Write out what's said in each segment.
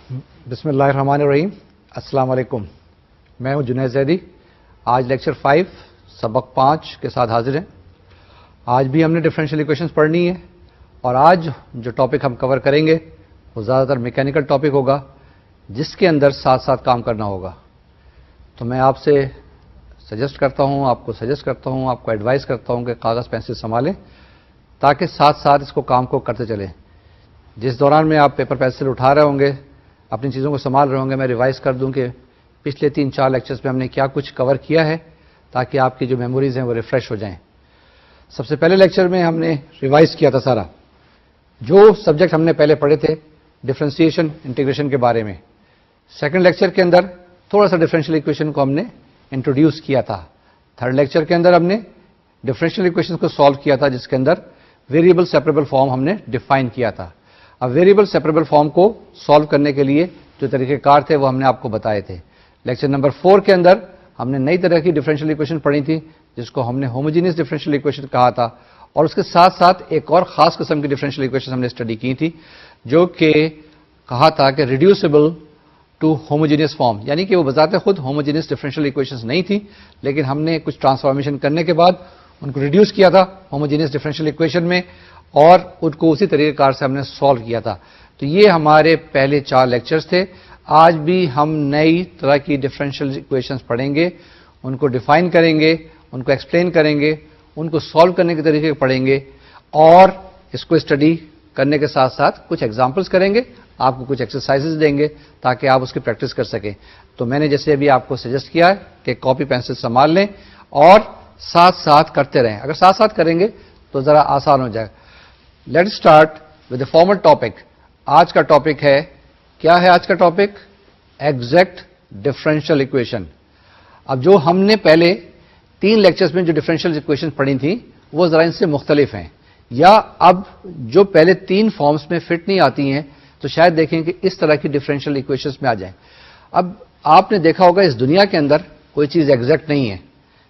بسم اللہ الرحمن الرحیم. السلام علیکم. میں ہوں جنید زیدی. آج لیکچر 5 سبق 5 کے ساتھ حاضر ہیں. آج بھی ہم نے ڈفرینشیل ایکویشنز پڑھنی ہے اور آج جو ٹاپک ہم کور کریں گے وہ زیادہ تر میکینیکل ٹاپک ہوگا جس کے اندر ساتھ ساتھ کام کرنا ہوگا. تو میں آپ سے سجیسٹ کرتا ہوں, آپ کو ایڈوائز کرتا ہوں کہ کاغذ پینسل سنبھالیں تاکہ ساتھ ساتھ اس کو کام کو کرتے چلیں. جس دوران میں آپ پیپر پینسل اٹھا رہے ہوں گے, اپنی چیزوں کو سنبھال رہے ہوں گے, میں ریوائز کر دوں کہ پچھلے 3-4 لیکچرز میں ہم نے کیا کچھ کور کیا ہے تاکہ آپ کی جو میموریز ہیں وہ ریفریش ہو جائیں. سب سے پہلے لیکچر میں ہم نے ریوائز کیا تھا سارا جو سبجیکٹ ہم نے پہلے پڑھے تھے ڈفرینسیشن انٹیگریشن کے بارے میں. سیکنڈ لیکچر کے اندر تھوڑا سا ڈفرینشیل ایکویشن کو ہم نے انٹروڈیوس کیا تھا. تھرڈ لیکچر کے اندر ہم نے ڈفرینشیل ایکویشن کو سالو کیا تھا جس کے اندر ویریبل سیپریبل فارم ہم نے ڈیفائن کیا تھا. اب ویریبل سیپریبل فارم کو سالو کرنے کے لیے جو طریقہ کار تھے وہ ہم نے آپ کو بتائے تھے. لیکچر نمبر 4 کے اندر ہم نے نئی طرح کی ڈفرینشیل ایکویشن پڑھی تھی جس کو ہم نے ہوموجینس ڈفرینشیل ایکویشن کہا تھا, اور اس کے ساتھ ساتھ ایک اور خاص قسم کی ڈفرینشیل ایکویشن ہم نے اسٹڈی کی تھی جو کہ کہا تھا کہ ریڈیوسیبل ٹو ہوموجینس فارم, یعنی کہ وہ بذات خود ہوموجینس ڈفرینشیل ایکویشنز نہیں تھی لیکن ہم نے کچھ ٹرانسفارمیشن کرنے کے بعد ان کو ریڈیوس کیا تھا ہوموجینس ڈفرینشیل ایکویشن میں اور ان کو اسی طریقہ کار سے ہم نے سالو کیا تھا. تو یہ ہمارے پہلے 4 لیکچرز تھے. آج بھی ہم نئی طرح کی ڈفرینشیل ایکویشنز پڑھیں گے, ان کو ڈیفائن کریں گے, ان کو ایکسپلین کریں گے, ان کو سالو کرنے کے طریقے پڑھیں گے اور اس کو اسٹڈی کرنے کے ساتھ ساتھ کچھ ایگزامپلس کریں گے, آپ کو کچھ ایکسرسائزز دیں گے تاکہ آپ اس کی پریکٹس کر سکیں. تو میں نے جیسے ابھی آپ کو سجیسٹ کیا ہے کہ کاپی پینسل سنبھال لیں اور ساتھ ساتھ کرتے رہیں. اگر ساتھ ساتھ کریں گے تو ذرا آسان ہو جائے. Let start with the formal topic. آج کا ٹاپک ہے, کیا ہے آج کا ٹاپک؟ Exact differential equation. اب جو ہم نے پہلے 3 لیکچرز میں جو ڈفرینشیل ایکویشن پڑھی تھیں وہ ذرا ان سے مختلف ہیں, یا اب جو پہلے 3 فارمز میں فٹ نہیں آتی ہیں تو شاید دیکھیں کہ اس طرح کی ڈفرینشیل ایکویشنز میں آ جائیں. اب آپ نے دیکھا ہوگا اس دنیا کے اندر کوئی چیز ایگزیکٹ نہیں ہے,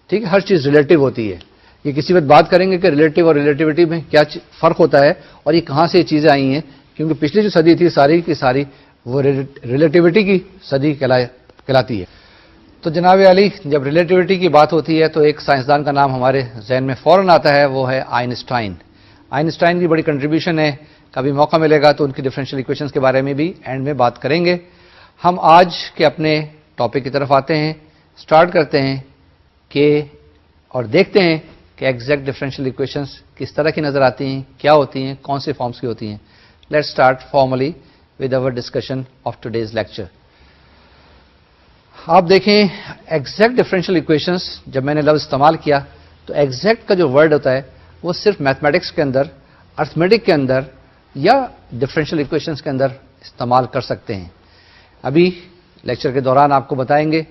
ٹھیک ہے, ہر چیز ریلیٹو ہوتی ہے. یہ کسی وقت بات کریں گے کہ ریلیٹو اور ریلیٹیوٹی میں کیا فرق ہوتا ہے اور یہ کہاں سے یہ چیزیں آئی ہیں, کیونکہ پچھلی جو صدی تھی ساری کی ساری وہ ریلیٹیوٹی کی صدی کہلاتی ہے. تو جناب علی, جب ریلیٹیوٹی کی بات ہوتی ہے تو ایک سائنسدان کا نام ہمارے ذہن میں فوراً آتا ہے, وہ ہے آئنسٹائن. آئنسٹائن کی بڑی کنٹریبیوشن ہے, کبھی موقع ملے گا تو ان کی ڈفرینشیل ایکویشنز کے بارے میں بھی اینڈ میں بات کریں گے. ہم آج کے اپنے ٹاپک کی طرف آتے ہیں, سٹارٹ کرتے ہیں کہ اور دیکھتے ہیں کہ ایگزیکٹ ڈفرینشیل ایکویشنز کس طرح کی نظر آتی ہیں, کیا ہوتی ہیں, کون سے فارمز کی ہوتی ہیں. Let's start formally with our discussion of today's lecture. آپ دیکھیں ایگزیکٹ ڈفرینشیل ایکویشنز, جب میں نے لفظ استعمال کیا تو ایگزیکٹ کا جو ورڈ ہوتا ہے وہ صرف میتھمیٹکس کے اندر, ارتھمیٹک کے اندر یا ڈفرینشیل ایکویشنز کے اندر استعمال کر سکتے ہیں. ابھی لیکچر کے دوران آپ کو بتائیں گے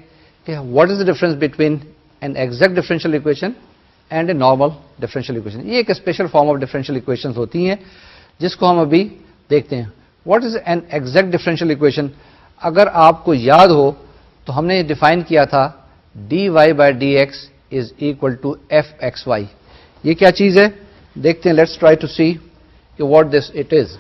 کہ what is the difference between an exact differential equation and a normal differential equation. یہ ایک special form of differential equations ہوتی ہیں جس کو ہم ابھی دیکھتے ہیں. What is an exact differential equation? اگر آپ کو یاد ہو تو ہم نے ڈیفائن کیا تھا dy by D x is equal to F x Y. یہ کیا چیز ہے دیکھتے ہیں. لیٹس ٹرائی ٹو سی کہ what this it is.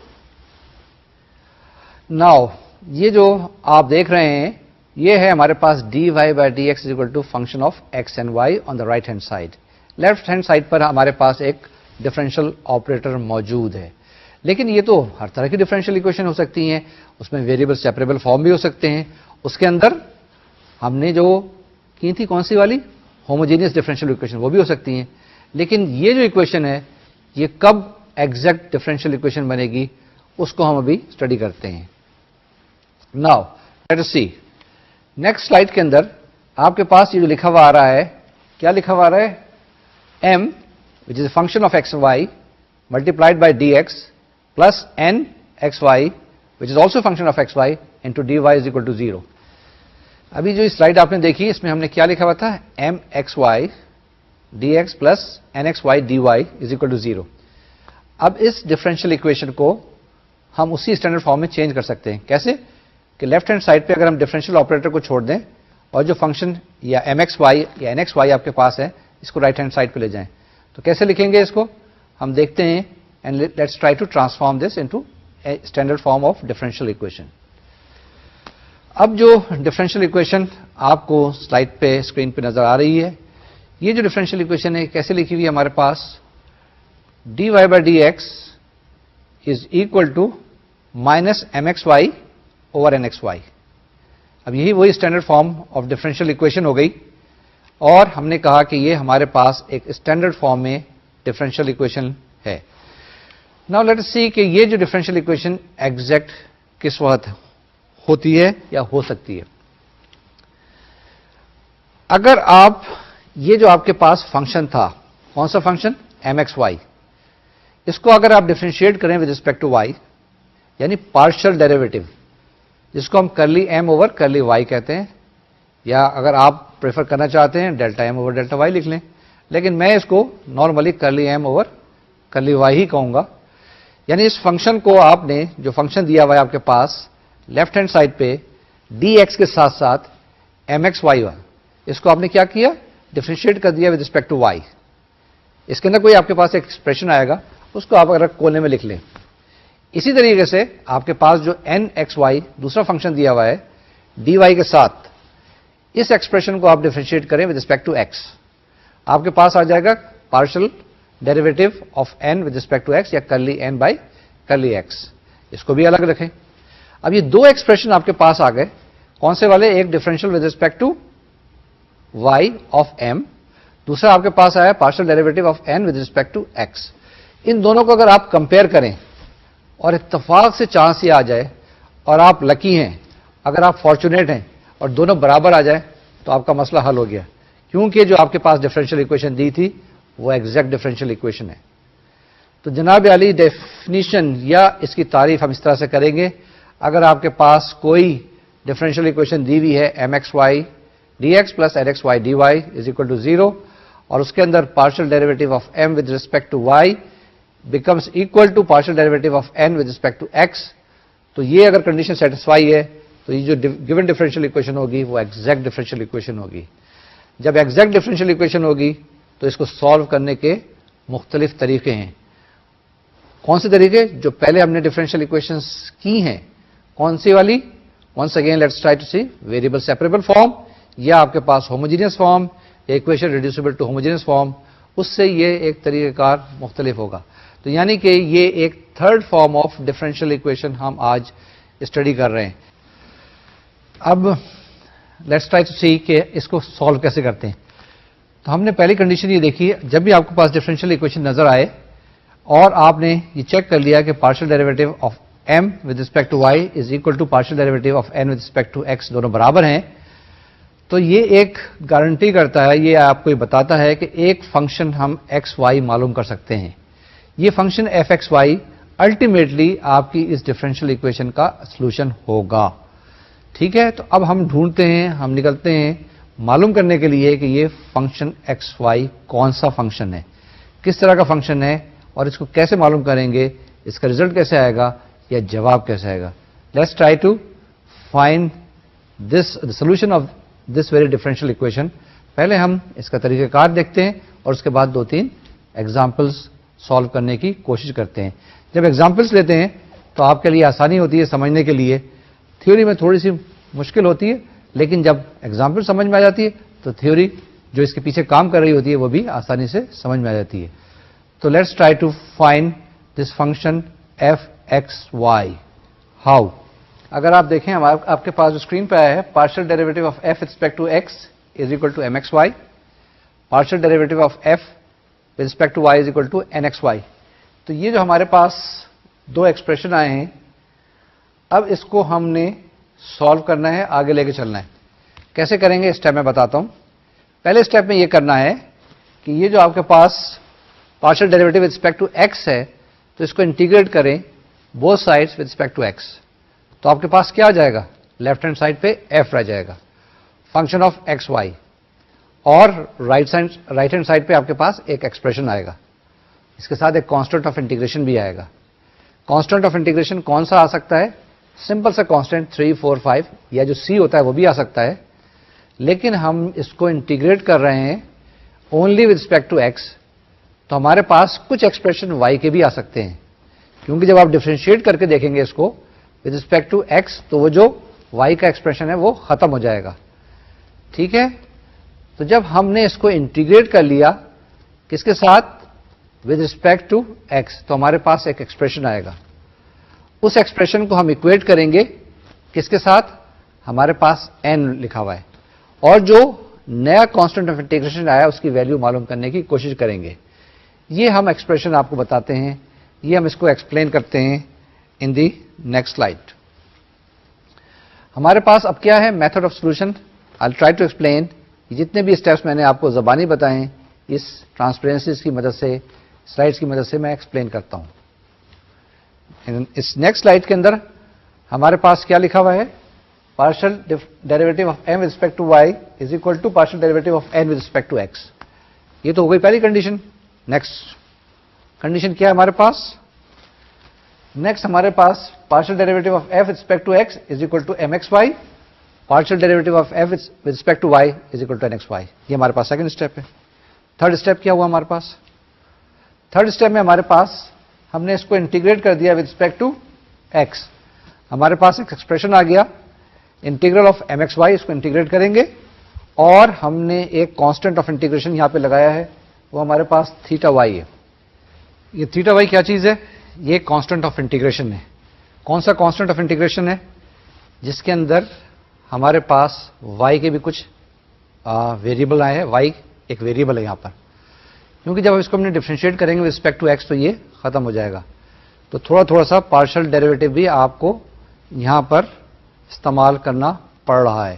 Now یہ جو آپ دیکھ رہے ہیں یہ ہے ہمارے پاس dy by D x is equal to function of x and y on the right hand side. Left hand side پر ہمارے پاس ایک ڈفرینشیل آپریٹر موجود ہے, لیکن یہ تو ہر طرح کی ڈفرینشیل ایکویشن ہو سکتی ہیں, اس میں ویریبل سیپریبل فارم بھی ہو سکتے ہیں. اس کے اندر ہم نے جو کی تھی کون سی والی ہوموجینس ڈفرینشیل ایکویشن, وہ بھی ہو سکتی ہیں. لیکن یہ جو ایکویشن ہے یہ کب ایگزیکٹ ڈفرینشیل ایکویشن بنے گی اس کو ہم ابھی اسٹڈی کرتے ہیں. ناؤ لیٹ اس سی. نیکسٹ سلائڈ کے اندر آپ کے پاس یہ جو لکھا ہوا آ رہا ہے, کیا لکھا ہوا آ رہا ہے؟ m which is a function of x and y multiplied by dx plus n xy which is also a function of xy into dy is equal to 0. ابھی جو سلائڈ آپ نے دیکھی اس میں ہم نے کیا لکھا ہوا تھا؟ m xy dx plus n xy dy is equal to 0. اب اس ڈفرینشیل ایکویشن کو ہم اسی اسٹینڈرڈ فارم میں چینج کر سکتے ہیں. کیسے؟ کہ لیفٹ ہینڈ سائڈ پہ اگر ہم ڈفرینشیل آپریٹر کو چھوڑ دیں اور جو فنکشن یا ایم ایکس وائی یا این ایکس وائی آپ کے پاس ہے اس کو رائٹ ہینڈ سائڈ پہ لے جائیں تو کیسے لکھیں گے اس کو ہم دیکھتے ہیں. And let's try to transform this into standard form of differential equation. اب جو ڈفرینشیل اکویشن آپ کو سلائڈ پہ اسکرین پہ نظر آ رہی ہے، یہ جو ڈفرینشیل اکویشن ہے کیسے لکھی ہوئی ہے ہمارے پاس، d y by D x is equal to minus m x y over n x y. اب یہی وہی standard form of differential equation ہو گئی، اور ہم نے کہا کہ یہ ہمارے پاس ایک اسٹینڈرڈ فارم میں ڈفرینشیل اکویشن ہے. ناؤ لیٹ اس سی کہ یہ جو ڈفرینشیل اکویشن ایگزیکٹ کس وقت ہوتی ہے یا ہو سکتی ہے. اگر آپ یہ جو آپ کے پاس فنکشن تھا، کون سا فنکشن، ایم ایکس وائی، اس کو اگر آپ ڈفرینشیٹ کریں ود رسپیکٹ ٹو وائی، یعنی پارشل ڈیریویٹو، جس کو ہم کرلی ایم اوور کرلی وائی کہتے ہیں، یا اگر آپ پریفر کرنا چاہتے ہیں delta M over delta Y لکھ لیں، لیکن میں اس کو normally curly M over curly Y ہی کہوں گا. یعنی اس فنکشن کو آپ نے جو فنکشن دیا ہوا ہے آپ کے پاس لیفٹ ہینڈ سائڈ پہ ڈی ایکس کے ساتھ ساتھ ایم ایکس وائی، اس کو آپ نے کیا کیا، ڈفرینشیٹ کر دیا ود رسپیکٹ ٹو وائی. اس کے اندر کوئی آپ کے پاس ایک ایکسپریشن آئے گا، اس کو آپ اگر کونے میں لکھ لیں. اسی طریقے سے آپ کے پاس جو این ایکس وائی دوسرا فنکشن دیا ہوا ہے ڈی وائی کے ساتھ، اس ایکسپریشن کو آپ ڈفرینشیٹ کریں ود رسپیکٹ ٹو ایکس، آپ کے پاس آ جائے گا partial derivative of N with respect to x, یا curly n by curly x. اس کو بھی الگ رکھیں. اب یہ دو ایکسپریشن آپ کے پاس آ گئے، کون سے والے، ایک differential with respect to y of m, دوسرا آپ کے پاس آیا partial derivative of N with respect to x. ان دونوں کو اگر آپ کمپیئر کریں اور اتفاق سے چانس یہ آ جائے اور آپ لکی ہیں، اگر آپ فارچونیٹ ہیں اور دونوں برابر آ جائیں تو آپ کا مسئلہ حل ہو گیا، کیونکہ جو آپ کے پاس ڈفرینشیل اکویشن دی تھی وہ ایگزیکٹ ڈفرینشیل اکویشن ہے. تو جناب علی ڈیفینیشن یا اس کی تعریف ہم اس طرح سے کریں گے، اگر آپ کے پاس کوئی ڈفرینشیل اکویشن دی ہوئی ہے M x y d x plus n x y d y is equal to 0، اور اس کے اندر partial derivative of M with respect to y becomes equal to partial derivative of N with respect to x, تو یہ اگر condition satisfy ہے تو یہ جو گیون ڈفرینشیل اکویشن ہوگی وہ ایگزیکٹ ڈفرینشیل اکویشن ہوگی. جب ایگزیکٹ ڈفرینشیل اکویشن ہوگی تو اس کو سالو کرنے کے مختلف طریقے ہیں. کون سے طریقے، جو پہلے ہم نے ڈفرینشیل اکویشنز کی ہیں، کون سی والی، once again let's try to see, variable separable form, یا آپ کے پاس ہوموجینس فارم، یا equation reducible to homogeneous form, اس سے یہ ایک طریقہ کار مختلف ہوگا. تو یعنی کہ یہ ایک third form of differential equation ہم آج اسٹڈی کر رہے ہیں. اب لیٹس ٹرائی ٹو سی کہ اس کو سالو کیسے کرتے ہیں. تو ہم نے پہلی کنڈیشن یہ دیکھی ہے، جب بھی آپ کے پاس ڈفرینشیل اکویشن نظر آئے اور آپ نے یہ چیک کر لیا کہ partial derivative of M with respect to Y is equal to partial derivative of N with respect to X, دونوں برابر ہیں، تو یہ ایک گارنٹی کرتا ہے، یہ آپ کو یہ بتاتا ہے کہ ایک فنکشن ہم ایکس وائی معلوم کر سکتے ہیں. یہ function F x Y ultimately آپ کی اس ڈفرینشیل اکویشن کا سولوشن ہوگا. ٹھیک ہے، تو اب ہم ڈھونڈتے ہیں، ہم نکلتے ہیں معلوم کرنے کے لیے کہ یہ فنکشن ایکس وائی کون سا فنکشن ہے، کس طرح کا فنکشن ہے، اور اس کو کیسے معلوم کریں گے، اس کا ریزلٹ کیسے آئے گا یا جواب کیسے آئے گا. Let's try to find this solution of this very differential equation. پہلے ہم اس کا طریقہ کار دیکھتے ہیں اور اس کے بعد 2-3 ایگزامپلس سالو کرنے کی کوشش کرتے ہیں. جب ایگزامپلس لیتے ہیں تو آپ کے لیے آسانی ہوتی ہے سمجھنے کے لیے. تھیوری میں تھوڑی سی مشکل ہوتی ہے، لیکن جب ایگزامپل سمجھ میں آ جاتی ہے تو تھیوری جو اس کے پیچھے کام کر رہی ہوتی ہے وہ بھی آسانی سے سمجھ میں آ جاتی ہے. تو let's try to find this function F x Y. How? اگر آپ دیکھیں آپ کے پاس جو اسکرین پہ آیا ہے، partial derivative of F respect to X is equal to M x Y, partial derivative of F with respect to Y is equal to N x Y. تو یہ جو ہمارے پاس دو ایکسپریشن آئے ہیں، اب اس کو ہم نے سالو کرنا ہے، آگے لے کے چلنا ہے. کیسے کریں گے اسٹیپ میں بتاتا ہوں. پہلے اسٹیپ میں یہ کرنا ہے کہ یہ جو آپ کے پاس partial derivative with respect to x ہے تو اس کو انٹیگریٹ کریں both sides with respect to x. تو آپ کے پاس کیا آ جائے گا، لیفٹ ہینڈ سائڈ پہ ایف رہ جائے گا، فنکشن آف ایکس وائی، اور رائٹ ہینڈ سائڈ پہ آپ کے پاس ایک ایکسپریشن آئے گا، اس کے ساتھ ایک کانسٹنٹ آف انٹیگریشن بھی آئے گا. کانسٹنٹ آف انٹیگریشن کون سا آ سکتا ہے، سمپل سا کانسٹنٹ 3 4 5 یا جو سی ہوتا ہے وہ بھی آ سکتا ہے، لیکن ہم اس کو انٹیگریٹ کر رہے ہیں only with respect to x. تو ہمارے پاس کچھ ایکسپریشن وائی کے بھی آ سکتے ہیں، کیونکہ جب آپ ڈفرینشیٹ کر کے دیکھیں گے اس کو ود رسپیکٹ ٹو ایکس تو وہ جو y کا ایکسپریشن ہے وہ ختم ہو جائے گا. ٹھیک ہے, تو جب ہم نے اس کو انٹیگریٹ کر لیا کس کے ساتھ, ود ریسپیکٹ ٹو ایکس, تو ہمارے پاس ایک ایکسپریشن آئے گا. اس ایکسپریشن کو ہم اکویٹ کریں گے کس کے ساتھ, ہمارے پاس n لکھا ہوا ہے, اور جو نیا کانسٹنٹ آف انٹیگریشن آیا اس کی ویلیو معلوم کرنے کی کوشش کریں گے. یہ ہم ایکسپریشن آپ کو بتاتے ہیں, یہ ہم اس کو ایکسپلین کرتے ہیں ان دی نیکسٹ سلائڈ. ہمارے پاس اب کیا ہے, method of solution. I try to explain. جتنے بھی اسٹیپس میں نے آپ کو زبانی بتائے ہیں اس ٹرانسپیرنسیز کی مدد سے, سلائڈس کی مدد سے میں ایکسپلین کرتا ہوں. اس نیکسٹ سلائڈ کے اندر ہمارے پاس کیا لکھا ہوا ہے, partial derivative of m with respect to y is equal to partial derivative of n with respect to x. یہ تو ہو گئی پہلی کنڈیشن. نیکسٹ کنڈیشن کیا ہے ہمارے پاس, نیکسٹ ہمارے پاس partial derivative of f with respect to x is equal to mxy, partial derivative of f with respect to y is equal to nxy. یہ ہمارے پاس سیکنڈ اسٹیپ ہے. تھرڈ اسٹیپ کیا ہوا ہمارے پاس, تھرڈ اسٹیپ میں ہمارے پاس ہم نے اس کو انٹیگریٹ کر دیا ود رسپیکٹ ٹو x. ہمارے پاس ایک ایکسپریشن آ گیا انٹیگرل آف mxy, اس کو انٹیگریٹ کریں گے, اور ہم نے ایک کانسٹنٹ آف انٹیگریشن یہاں پہ لگایا ہے, وہ ہمارے پاس تھیٹا وائی ہے. یہ تھیٹا وائی کیا چیز ہے, یہ کانسٹنٹ آف انٹیگریشن ہے. کون سا کانسٹنٹ آف انٹیگریشن ہے, جس کے اندر ہمارے پاس وائی کے بھی کچھ ویریبل آئے ہیں. وائی ایک ویریبل ہے یہاں پر, کیونکہ جب اس کو ہم نے ڈفرینشیٹ کریں گے ود رسپیکٹ ٹو ایکس تو یہ ختم ہو جائے گا. تو تھوڑا سا پارشل ڈیریویٹو بھی آپ کو یہاں پر استعمال کرنا پڑ رہا ہے.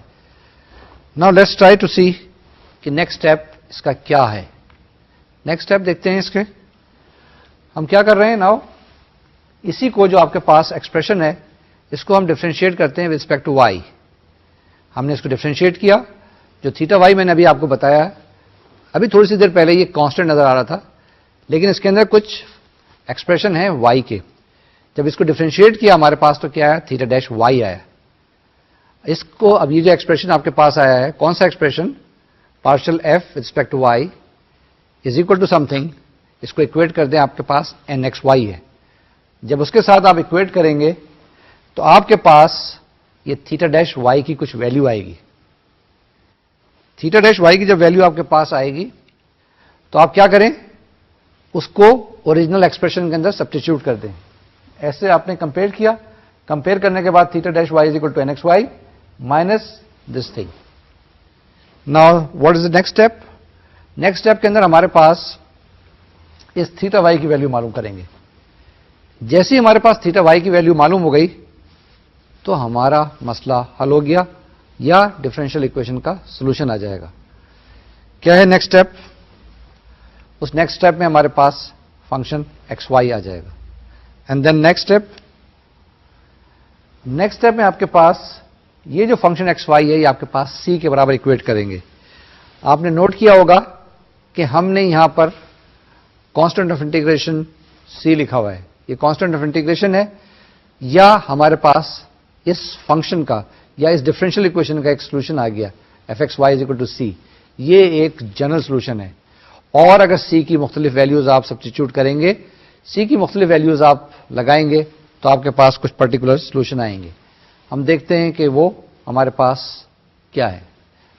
Now let's try to see کہ نیکسٹ اسٹیپ اس کا کیا ہے. نیکسٹ اسٹیپ دیکھتے ہیں اس کے. ہم کیا کر رہے ہیں, ناؤ اسی کو جو آپ کے پاس ایکسپریشن ہے اس کو ہم ڈفرینشیٹ کرتے ہیں ود رسپیکٹ ٹو وائی. ہم نے اس کو ڈفرینشیٹ کیا, جو تھیٹا وائی میں نے ابھی آپ کو بتایا ہے, ابھی تھوڑی سی دیر پہلے یہ کانسٹنٹ نظر آ رہا تھا, لیکن اس کے اندر کچھ ایکسپریشن ہے وائی کے. جب اس کو ڈفرینشیٹ کیا ہمارے پاس تو کیا ہے, تھیٹا ڈیش وائی آیا. اس کو اب یہ جو ایکسپریشن آپ کے پاس آیا ہے, کون سا expression, partial f with respect to Y is equal to something, اس کو اکویٹ کر دیں, آپ کے پاس این ایکس وائی ہے. جب اس کے ساتھ آپ اکویٹ کریں گے تو آپ کے پاس یہ تھیٹا ڈیش وائی کی کچھ ویلیو آئے گی. تھیٹا ڈیش وائی کی جب ویلیو آپ کے پاس آئے گی تو آپ کیا کریں, اس کو اوریجنل ایکسپریشن کے اندر سبسٹیچیوٹ کر دیں. ایسے آپ نے کمپیئر کیا, کمپیئر کرنے کے بعد theta dash Y is equal to N x Y minus this thing. Now what is the next step. Next step کے اندر ہمارے پاس اس تھیٹا وائی کی ویلیو معلوم کریں گے. جیسے ہی ہمارے پاس تھیٹا وائی کی ویلیو معلوم ہو گئی تو ہمارا مسئلہ حل ہو گیا, یا ڈفرینشیل اکویشن کا سولوشن آ جائے گا. کیا ہے نیکسٹ اسٹیپ, اس نیکسٹ اسٹیپ میں ہمارے پاس فنکشن ایکس وائی آ جائے گا. اینڈ دین نیکسٹ اسٹیپ میں آپ کے پاس یہ جو فنکشن ایکس وائی ہے یہ آپ کے پاس سی کے برابر اکویٹ کریں گے. آپ نے نوٹ کیا ہوگا کہ ہم نے یہاں پر کانسٹنٹ آف انٹیگریشن سی لکھا ہوا ہے. یہ کانسٹنٹ آف انٹیگریشن ہے, یا ہمارے پاس اس فنکشن کا یا اس ڈفرینشیل اکویشن کا ایک سولوشن آ گیا, F x Y is equal to c. یہ ایک جنرل سولوشن ہے, اور اگر سی کی مختلف ویلیوز آپ سبسٹیچیوٹ کریں گے, سی کی مختلف ویلیوز آپ لگائیں گے تو آپ کے پاس کچھ پرٹیکولر سولوشن آئیں گے. ہم دیکھتے ہیں کہ وہ ہمارے پاس کیا ہے.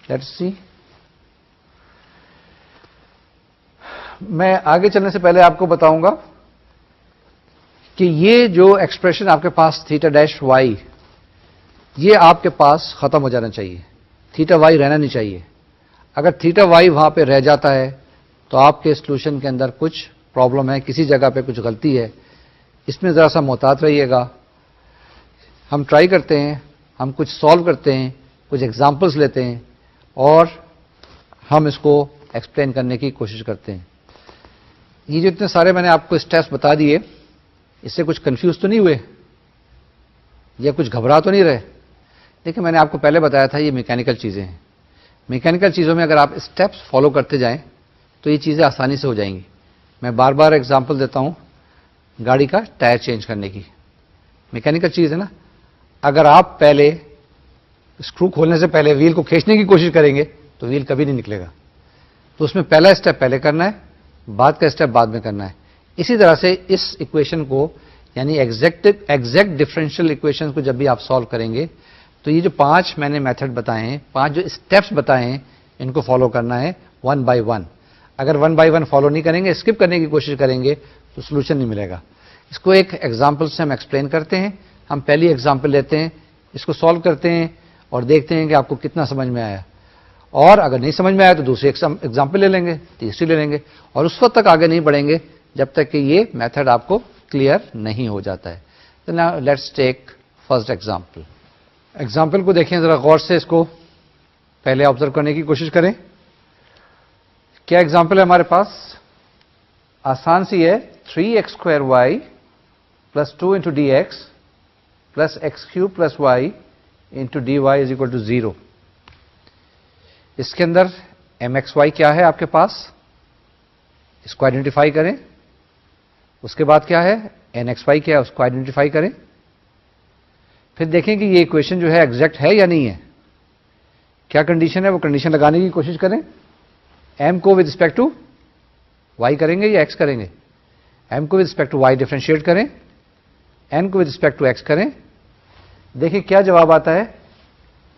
Let's see. میں آگے چلنے سے پہلے آپ کو بتاؤں گا کہ یہ جو ایکسپریشن آپ کے پاس تھیٹا ڈیش وائی, یہ آپ کے پاس ختم ہو جانا چاہیے. تھیٹا وائی رہنا نہیں چاہیے. اگر تھیٹا وائی وہاں پہ رہ جاتا ہے تو آپ کے سولوشن کے اندر کچھ پرابلم ہے, کسی جگہ پہ کچھ غلطی ہے. اس میں ذرا سا محتاط رہیے گا. ہم ٹرائی کرتے ہیں, ہم کچھ سالو کرتے ہیں, کچھ ایگزامپلس لیتے ہیں, اور ہم اس کو ایکسپلین کرنے کی کوشش کرتے ہیں. یہ جو اتنے سارے میں نے آپ کو اسٹیپس بتا دیے, اس سے کچھ کنفیوز تو نہیں ہوئے, یا کچھ گھبرا تو نہیں رہے؟ دیکھیں, میں نے آپ کو پہلے بتایا تھا یہ میکینیکل چیزیں ہیں. میکینیکل چیزوں میں اگر آپ اسٹیپس فالو کرتے جائیں تو یہ چیزیں آسانی سے ہو جائیں گی. میں بار بار ایگزامپل دیتا ہوں گاڑی کا ٹائر چینج کرنے کی. میکینیکل چیز ہے نا, اگر آپ پہلے اسکرو کھولنے سے پہلے ویل کو کھینچنے کی کوشش کریں گے تو ویل کبھی نہیں نکلے گا. تو اس میں پہلا اسٹیپ پہلے کرنا ہے, بعد کا اسٹیپ بعد میں کرنا ہے. اسی طرح سے اس ایکویشن کو, یعنی ایگزیکٹ ڈفرینشیل ایکویشن کو جب بھی آپ سالو کریں گے تو یہ جو 5 میں نے میتھڈ بتائے ہیں, 5 جو اسٹیپس بتائے ہیں, ان کو فالو کرنا ہے 1 by 1. اگر 1 by 1 فالو نہیں کریں گے, اسکپ کرنے کی کوشش کریں گے, تو سولوشن نہیں ملے گا. اس کو ایک ایگزامپل سے ہم ایکسپلین کرتے ہیں. ہم پہلی ایگزامپل لیتے ہیں, اس کو سالو کرتے ہیں اور دیکھتے ہیں کہ آپ کو کتنا سمجھ میں آیا, اور اگر نہیں سمجھ میں آیا تو دوسری ایگزامپل لے لیں گے, تیسری لے لیں گے, اور اس وقت تک آگے نہیں بڑھیں گے جب تک کہ یہ میتھڈ آپ کو کلیئر نہیں ہو جاتا ہے. تو now let's take first example. Example کو دیکھیں ذرا غور سے, اس کو پہلے آبزرو کرنے کی کوشش کریں. کیا ایگزامپل ہے ہمارے پاس؟ آسان سی ہے, 3x² plus 2 into dx plus x³ plus y into dy is equal to 0. اس کے اندر mxy کیا ہے آپ کے پاس, اس کو آئیڈینٹیفائی کریں. اس کے بعد کیا ہے nxy کیا ہے, اس کو آئیڈینٹیفائی کریں. پھر دیکھیں کہ یہ اکویشن جو ہے ایگزیکٹ ہے یا نہیں ہے. کیا کنڈیشن ہے, وہ کنڈیشن لگانے کی کوشش کریں. m کو ود رسپیکٹ ٹو y کریں گے یا x کریں گے؟ m کو with respect to y differentiate کریں, n کو ود رسپیکٹ ٹو x کریں. دیکھیں کیا جواب آتا ہے.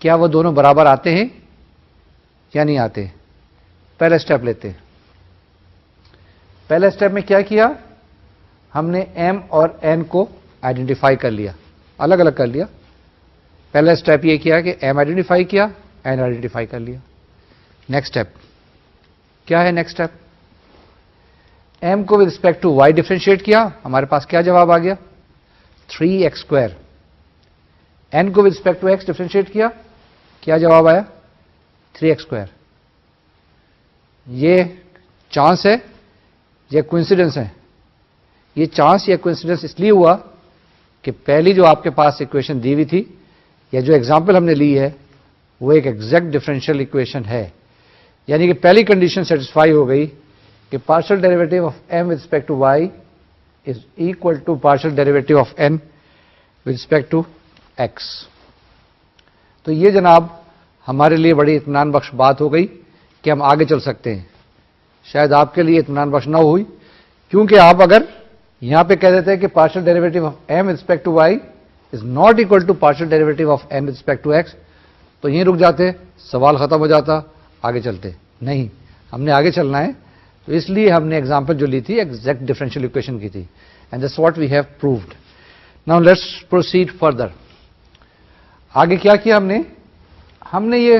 کیا وہ دونوں برابر آتے ہیں یا نہیں آتے؟ پہلا اسٹیپ لیتے ہیں. پہلے اسٹیپ میں کیا کیا ہم نے, m اور n کو آئیڈینٹیفائی کر لیا, الگ الگ کر لیا. پہلا اسٹیپ یہ کیا کہ m آئیڈینٹیفائی کیا, n آئیڈینٹیفائی کر لیا. نیکسٹ اسٹیپ کیا ہے؟ نیکسٹ اسٹیپ m کو with respect to y differentiate کیا, ہمارے پاس کیا جواب آ گیا 3x². n کو with respect to x differentiate کیا, کیا جواب آیا 3x². یہ چانس ہے یا کوئنسیڈنس ہے؟ یہ چانس یا کوئنسیڈنس اس لیے ہوا کہ پہلی جو آپ کے پاس اکویشن دی ہوئی تھی یا جو ایگزامپل ہم نے لی ہے وہ ایک ایگزیکٹ ڈفرینشیل اکویشن ہے. یعنی کہ پہلی کنڈیشن سیٹسفائی ہو گئی کہ partial derivative of m with respect to y is equal to partial derivative of n with respect to x. تو یہ جناب ہمارے لیے بڑی اطمینان بخش بات ہو گئی کہ ہم آگے چل سکتے ہیں. شاید آپ کے لیے اطمینان بخش نہ ہوئی, کیونکہ آپ اگر یہاں پہ کہہ دیتے ہیں کہ partial derivative of m with respect to y is not equal to partial derivative of n with respect to x, تو یہیں رک جاتے, سوال ختم ہو جاتا, آگے چلتے. نہیں, ہم نے آگے چلنا ہے. تو اس لیے ہم نے ایگزامپل جو لی تھی ایگزیکٹ ڈفرینشیل اکویشن کی تھی, and that's what we have proved. Now let's proceed further. آگے کیا کیا ہم نے یہ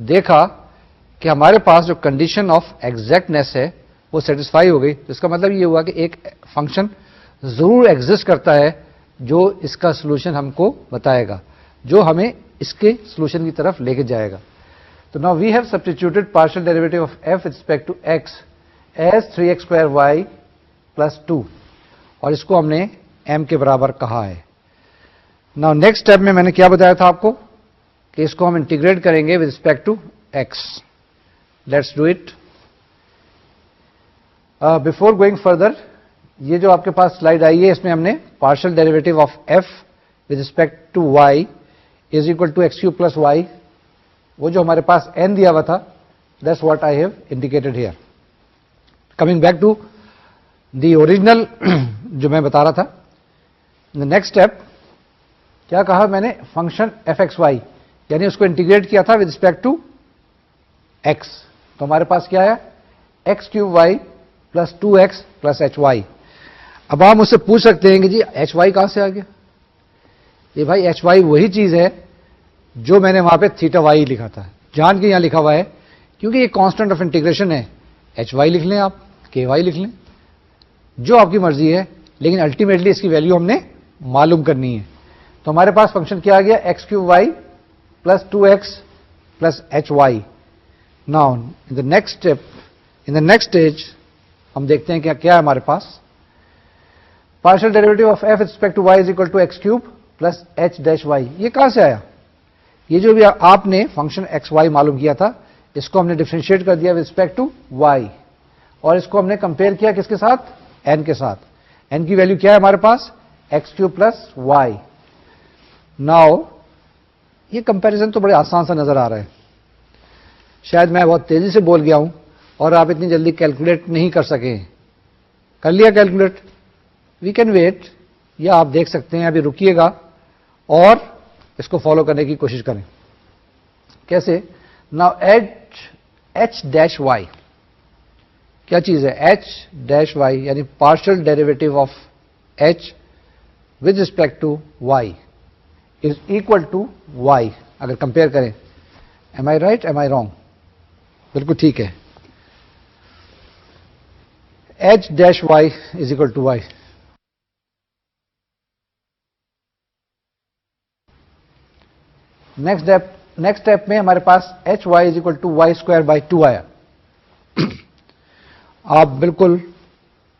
دیکھا کہ ہمارے پاس جو کنڈیشن آف ایگزیکٹنیس ہے وہ سیٹسفائی ہو گئی. تو اس کا مطلب یہ ہوا کہ ایک فنکشن ضرور ایگزسٹ کرتا ہے جو اس کا سولوشن ہم کو بتائے گا, جو ہمیں اس کے سولوشن کی طرف لے کے جائے گا. تو now we have substituted partial derivative of f with respect to x as 3x² plus 2, اور اس کو ہم نے m کے برابر کہا ہے. ناؤ نیکسٹ اسٹیپ میں نے کیا بتایا تھا آپ کو کہ اس کو ہم انٹیگریٹ کریں گے with respect to x. Let's do it. Before going further, یہ جو آپ کے پاس سلائڈ آئی ہے اس میں ہم نے partial derivative of f with respect to y is equal to x³ plus y, وہ جو ہمارے پاس n دیا ہوا تھا, that's what I have indicated here. Coming back to the original جو میں بتا رہا تھا, the next step کیا کہا میں نے, فنکشن fxy, یعنی اس کو انٹیگریٹ کیا تھا with respect to x. تو ہمارے پاس کیا ہے x³ plus 2x plus hy. اب آپ مجھ سے پوچھ سکتے ہیں کہ جی hy کہاں سے آ گیا؟ یہ بھائی hy وہی چیز ہے جو میں نے وہاں پہ تھیٹا وائی لکھا تھا, جان کے یہاں لکھا ہوا ہے کیونکہ یہ کانسٹنٹ آف انٹیگریشن ہے. hy لکھ لیں, آپ ky لکھ لیں, جو آپ کی مرضی ہے, لیکن الٹیمیٹلی اس کی ویلیو ہم نے معلوم کرنی ہے. تو ہمارے پاس فنکشن کیا آ گیا x³ plus 2x plus hy. Now in the next step, in the next stage ہم دیکھتے ہیں کیا ہے ہمارے پاس. Partial derivative of f with respect to y is equal to x³ plus h-y. یہ کہاں سے آیا؟ یہ جو بھی آپ نے فنکشن xy معلوم کیا تھا, اس کو ہم نے ڈیفرینشیٹ کر دیا with respect to y, اور اس کو ہم نے کمپیئر کیا کس کے ساتھ, n کے ساتھ. n کی ویلیو کیا ہے ہمارے پاس, x³ plus y. ناؤ یہ کمپیریزن تو بڑے آسان سا نظر آ رہا ہے. شاید میں بہت تیزی سے بول گیا ہوں اور آپ اتنی جلدی کیلکولیٹ نہیں کر سکے. کر لیا کیلکولیٹ؟ وی کین ویٹ, یا آپ دیکھ سکتے ہیں, ابھی رکیے گا اور اس کو فالو کرنے کی کوشش کریں. کیسے؟ ناؤ ایچ ڈیش وائی کیا چیز ہے؟ ایچ ڈیش وائی یعنی partial derivative of h with respect to Y is equal to y. اگر کمپیئر کریں، am I right am I wrong? بالکل ٹھیک ہے. H dash Y is equal to y. Next step میں ہمارے پاس h Y is equal to Y square by 2 آیا. آپ بالکل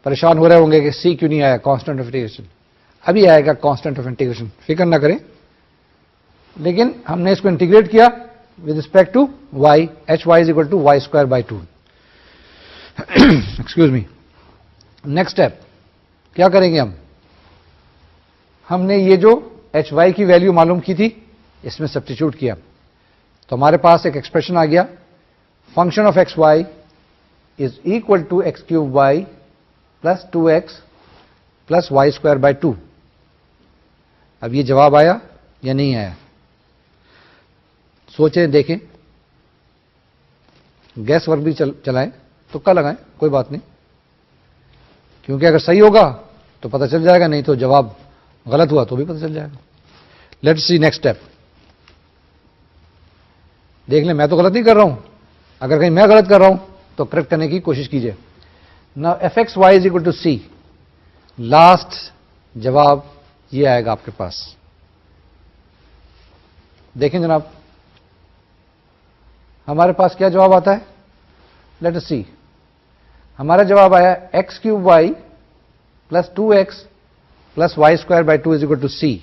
پریشان ہو رہے ہوں گے کہ سی کیوں نہیں آیا کانسٹنٹ آف انٹیگریشن. ابھی آئے گا کانسٹنٹ آف انٹیگریشن، فکر نہ کریں. لیکن ہم نے اس کو انٹیگریٹ کیا with respect to Y. H Y is equal to Y square by 2. Excuse me. Next step کیا کریں گے؟ ہم نے یہ جو ایچ وائی کی ویلیو معلوم کی تھی اس میں سبسٹیچیوٹ کیا تو ہمارے پاس ایک ایکسپریشن آ گیا. Function of x Y is equal to X cube Y plus 2x plus Y square by 2. اب یہ جواب آیا یا نہیں آیا؟ سوچیں، دیکھیں، گیس ورک بھی چلائیں، تکا لگائیں، کوئی بات نہیں، کیونکہ اگر صحیح ہوگا تو پتہ چل جائے گا، نہیں تو جواب غلط ہوا تو بھی پتہ چل جائے گا. Let's see next step. دیکھ لیں، میں تو غلط نہیں کر رہا ہوں. اگر کہیں میں غلط کر رہا ہوں تو کریکٹ کرنے کی کوشش کیجیے. نا F x Y is equal to C. Last جواب یہ آئے گا آپ کے پاس. دیکھیں جناب، ہمارے پاس کیا جواب آتا ہے؟ Let us see. ہمارا جواب آیا x cube Y plus 2x plus Y square by 2 is equal to c.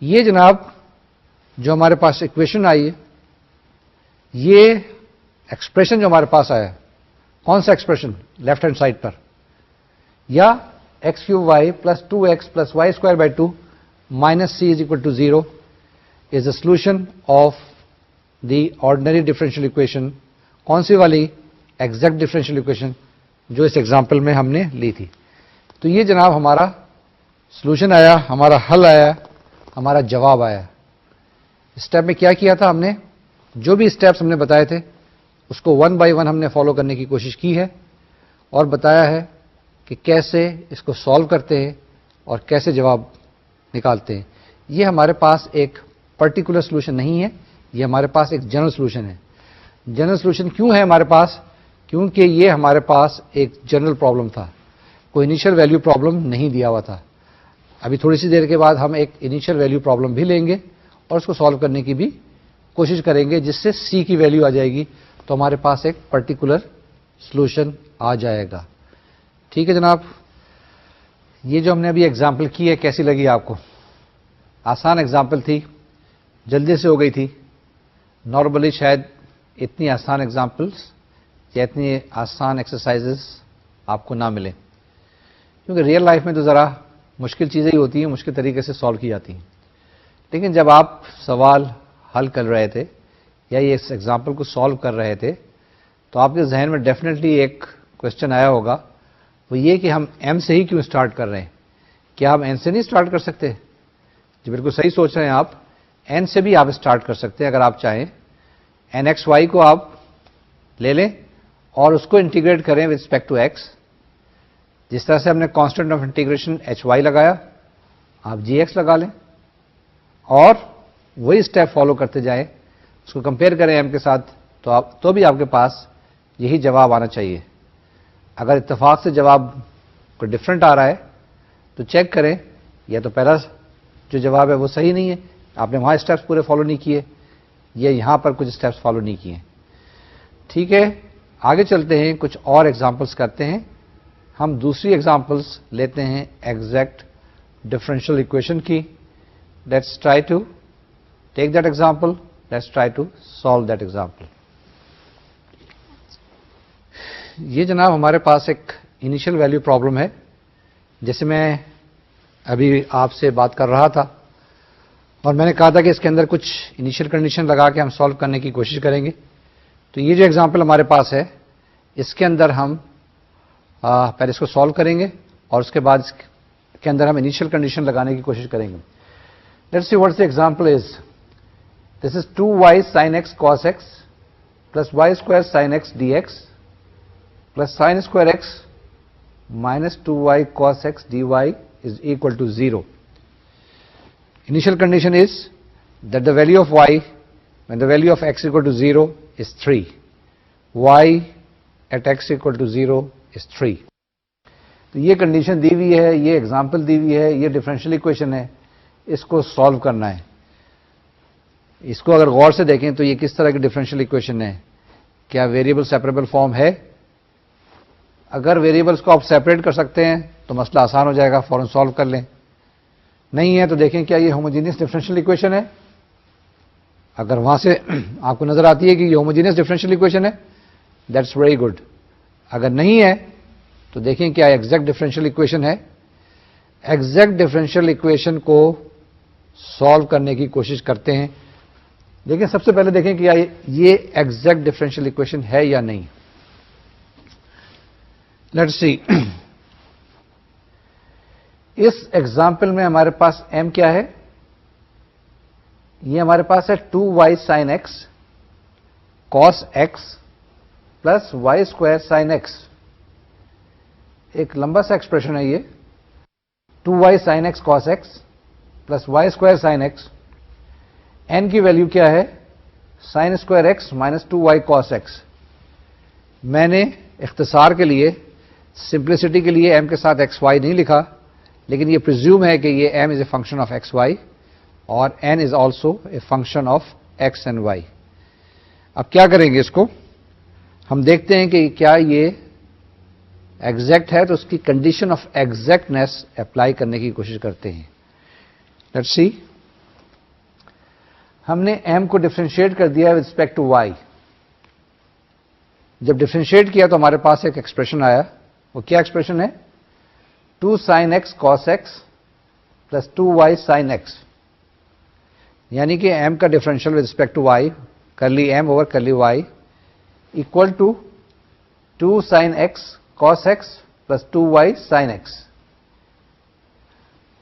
یہ جناب جو ہمارے پاس اکویشن آئی ہے، یہ ایکسپریشن جو ہمارے پاس آیا، کون سا ایکسپریشن؟ لیفٹ ہینڈ سائڈ پر، یا X cube Y plus 2x plus Y square by 2 minus C is equal to 0 is a solution of the ordinary differential equation. کون سی والی؟ ایگزیکٹ ڈفرینشیل اکویشن جو اس ایگزامپل میں ہم نے لی تھی. تو یہ جناب ہمارا سولوشن آیا، ہمارا حل آیا، ہمارا جواب آیا. اسٹیپ میں کیا کیا تھا ہم نے؟ جو بھی اسٹیپس ہم نے بتائے تھے اس کو 1 بائی 1 ہم نے فالو کرنے کی کوشش کی ہے اور بتایا ہے کہ کیسے اس کو سالو کرتے ہیں اور کیسے جواب نکالتے ہیں. یہ ہمارے پاس ایک پرٹیکولر سولوشن نہیں ہے، یہ ہمارے پاس ایک جنرل سولوشن ہے. جنرل سولوشن کیوں ہے ہمارے پاس؟ کیونکہ یہ ہمارے پاس ایک جنرل پرابلم تھا، کوئی انیشیل ویلیو پرابلم نہیں دیا ہوا تھا. ابھی تھوڑی سی دیر کے بعد ہم ایک انیشیل ویلیو پرابلم بھی لیں گے اور اس کو سالو کرنے کی بھی کوشش کریں گے، جس سے سی کی ویلیو آ جائے گی تو ہمارے پاس ایک پرٹیکولر سولوشن آ جائے گا. ٹھیک ہے جناب. یہ جو ہم نے ابھی ایگزامپل کی ہے کیسی لگی آپ کو؟ آسان ایگزامپل تھی، جلدی سے ہو گئی تھی. نارملی شاید اتنی آسان ایگزامپلس یا اتنی آسان ایکسرسائزز آپ کو نہ ملیں، کیونکہ ریئل لائف میں تو ذرا مشکل چیزیں ہی ہوتی ہیں، مشکل طریقے سے سالو کی جاتی ہیں. لیکن جب آپ سوال حل کر رہے تھے یا یہ اس ایگزامپل کو سالو کر رہے تھے تو آپ کے ذہن میں ڈیفینیٹلی ایک کوشچن آیا ہوگا، وہ یہ کہ ہم ایم سے ہی کیوں اسٹارٹ کر رہے ہیں؟ کیا ہم این سے نہیں اسٹارٹ کر سکتے؟ جی بالکل صحیح سوچ رہے ہیں آپ. این سے بھی آپ اسٹارٹ کر سکتے ہیں اگر آپ چاہیں. این ایکس وائی کو آپ لے لیں اور اس کو انٹیگریٹ کریں ود رسپیکٹ ٹو ایکس. جس طرح سے ہم نے constant of integration H Y لگایا، آپ جی ایکس لگا لیں اور وہی اسٹیپ فالو کرتے جائیں. اس کو کمپیئر کریں ایم کے ساتھ تو بھی آپ کے پاس یہی جواب آنا چاہیے. اگر اتفاق سے جواب کوئی ڈفرینٹ آ رہا ہے تو چیک کریں یا تو پہلا جو جواب ہے وہ صحیح نہیں ہے، آپ نے وہاں اسٹیپس پورے فالو نہیں کیے، یا یہاں پر کچھ اسٹیپس فالو نہیں کیے. ٹھیک ہے، آگے چلتے ہیں، کچھ اور ایگزامپلس کرتے ہیں. ہم دوسری ایگزامپلس لیتے ہیں ایگزیکٹ ڈفرینشیل اکویشن کی. Let's try to take that example. Let's try to solve that example. یہ جناب ہمارے پاس ایک انیشیل ویلیو پرابلم ہے. جیسے میں ابھی آپ سے بات کر رہا تھا اور میں نے کہا تھا کہ اس کے اندر کچھ انیشیل کنڈیشن لگا کے ہم سالو کرنے کی کوشش کریں گے. تو یہ جو ایگزامپل ہمارے پاس ہے اس کے اندر ہم پہلے اس کو سالو کریں گے اور اس کے بعد اس کے اندر ہم انیشیل کنڈیشن لگانے کی کوشش کریں گے. Let's see what the example is. This is 2y sin x cos x plus y square sin x dx plus sin square x minus 2y cos x dy is equal to 0. Initial condition is that the value of y when the value of x equal to 0 is 3. Y at x equal to 0 is 3. تو یہ condition دی ہوئی ہے, یہ example دی ہوئی ہے, یہ differential equation ہے, اس کو سالو کرنا ہے. اس کو اگر غور سے دیکھیں تو یہ کس طرح کی ڈفرینشیل ایکویشن ہے؟ کیا ویریبل سیپریبل فارم ہے؟ اگر ویریبلس کو آپ سیپریٹ کر سکتے ہیں تو مسئلہ آسان ہو جائے گا, فوراً سالو کر لیں. نہیں ہے تو دیکھیں کیا یہ ہوموجینس ڈفرینشیل ایکویشن ہے. اگر وہاں سے آپ کو نظر آتی ہے کہ یہ ہوموجینس ڈفرینشیل ایکویشن ہے, دیٹس ویری گڈ. اگر نہیں ہے تو دیکھیں کیا ایگزیکٹ ڈفرینشیل ایکویشن ہے. ایگزیکٹ ڈفرینشیل ایکویشن کو سالو کرنے کی کوشش کرتے ہیں. دیکھیں سب سے پہلے دیکھیں کہ یہ ایگزیکٹ ڈفرینشیل ایکویشن ہے یا نہیں. Let's see. اس ایگزامپل میں ہمارے پاس m کیا ہے؟ یہ ہمارے پاس ہے 2y sin x cos x plus y square sin x. ایک لمبا سا ایکسپریشن ہے یہ, 2y sin x cos x plus y square sin x. n کی ویلیو کیا ہے؟ sin square x minus 2y cos x. میں نے اختصار کے لیے, سمپلسٹی کے لیے m کے ساتھ xy نہیں لکھا, لیکن یہ پرزیوم ہے کہ یہ m is a function of xy اور n is also a function of x and y. اب کیا کریں گے اس کو؟ ہم دیکھتے ہیں کہ کیا یہ ایگزیکٹ ہے, تو اس کی کنڈیشن آف ایگزیکٹنیس اپلائی کرنے کی کوشش کرتے ہیں. Let's see. ہم نے m کو ڈفرینشیٹ کر دیا ود رسپیکٹ ٹو y. جب ڈفرینشیٹ کیا تو ہمارے پاس ایک ایکسپریشن آیا. وہ کیا ایکسپریشن ہے؟ 2 sin x cos x plus 2y sin x. یعنی کہ m کا differential with respect to y, curly m over curly y, equal to 2 sin x cos x plus 2y sin x.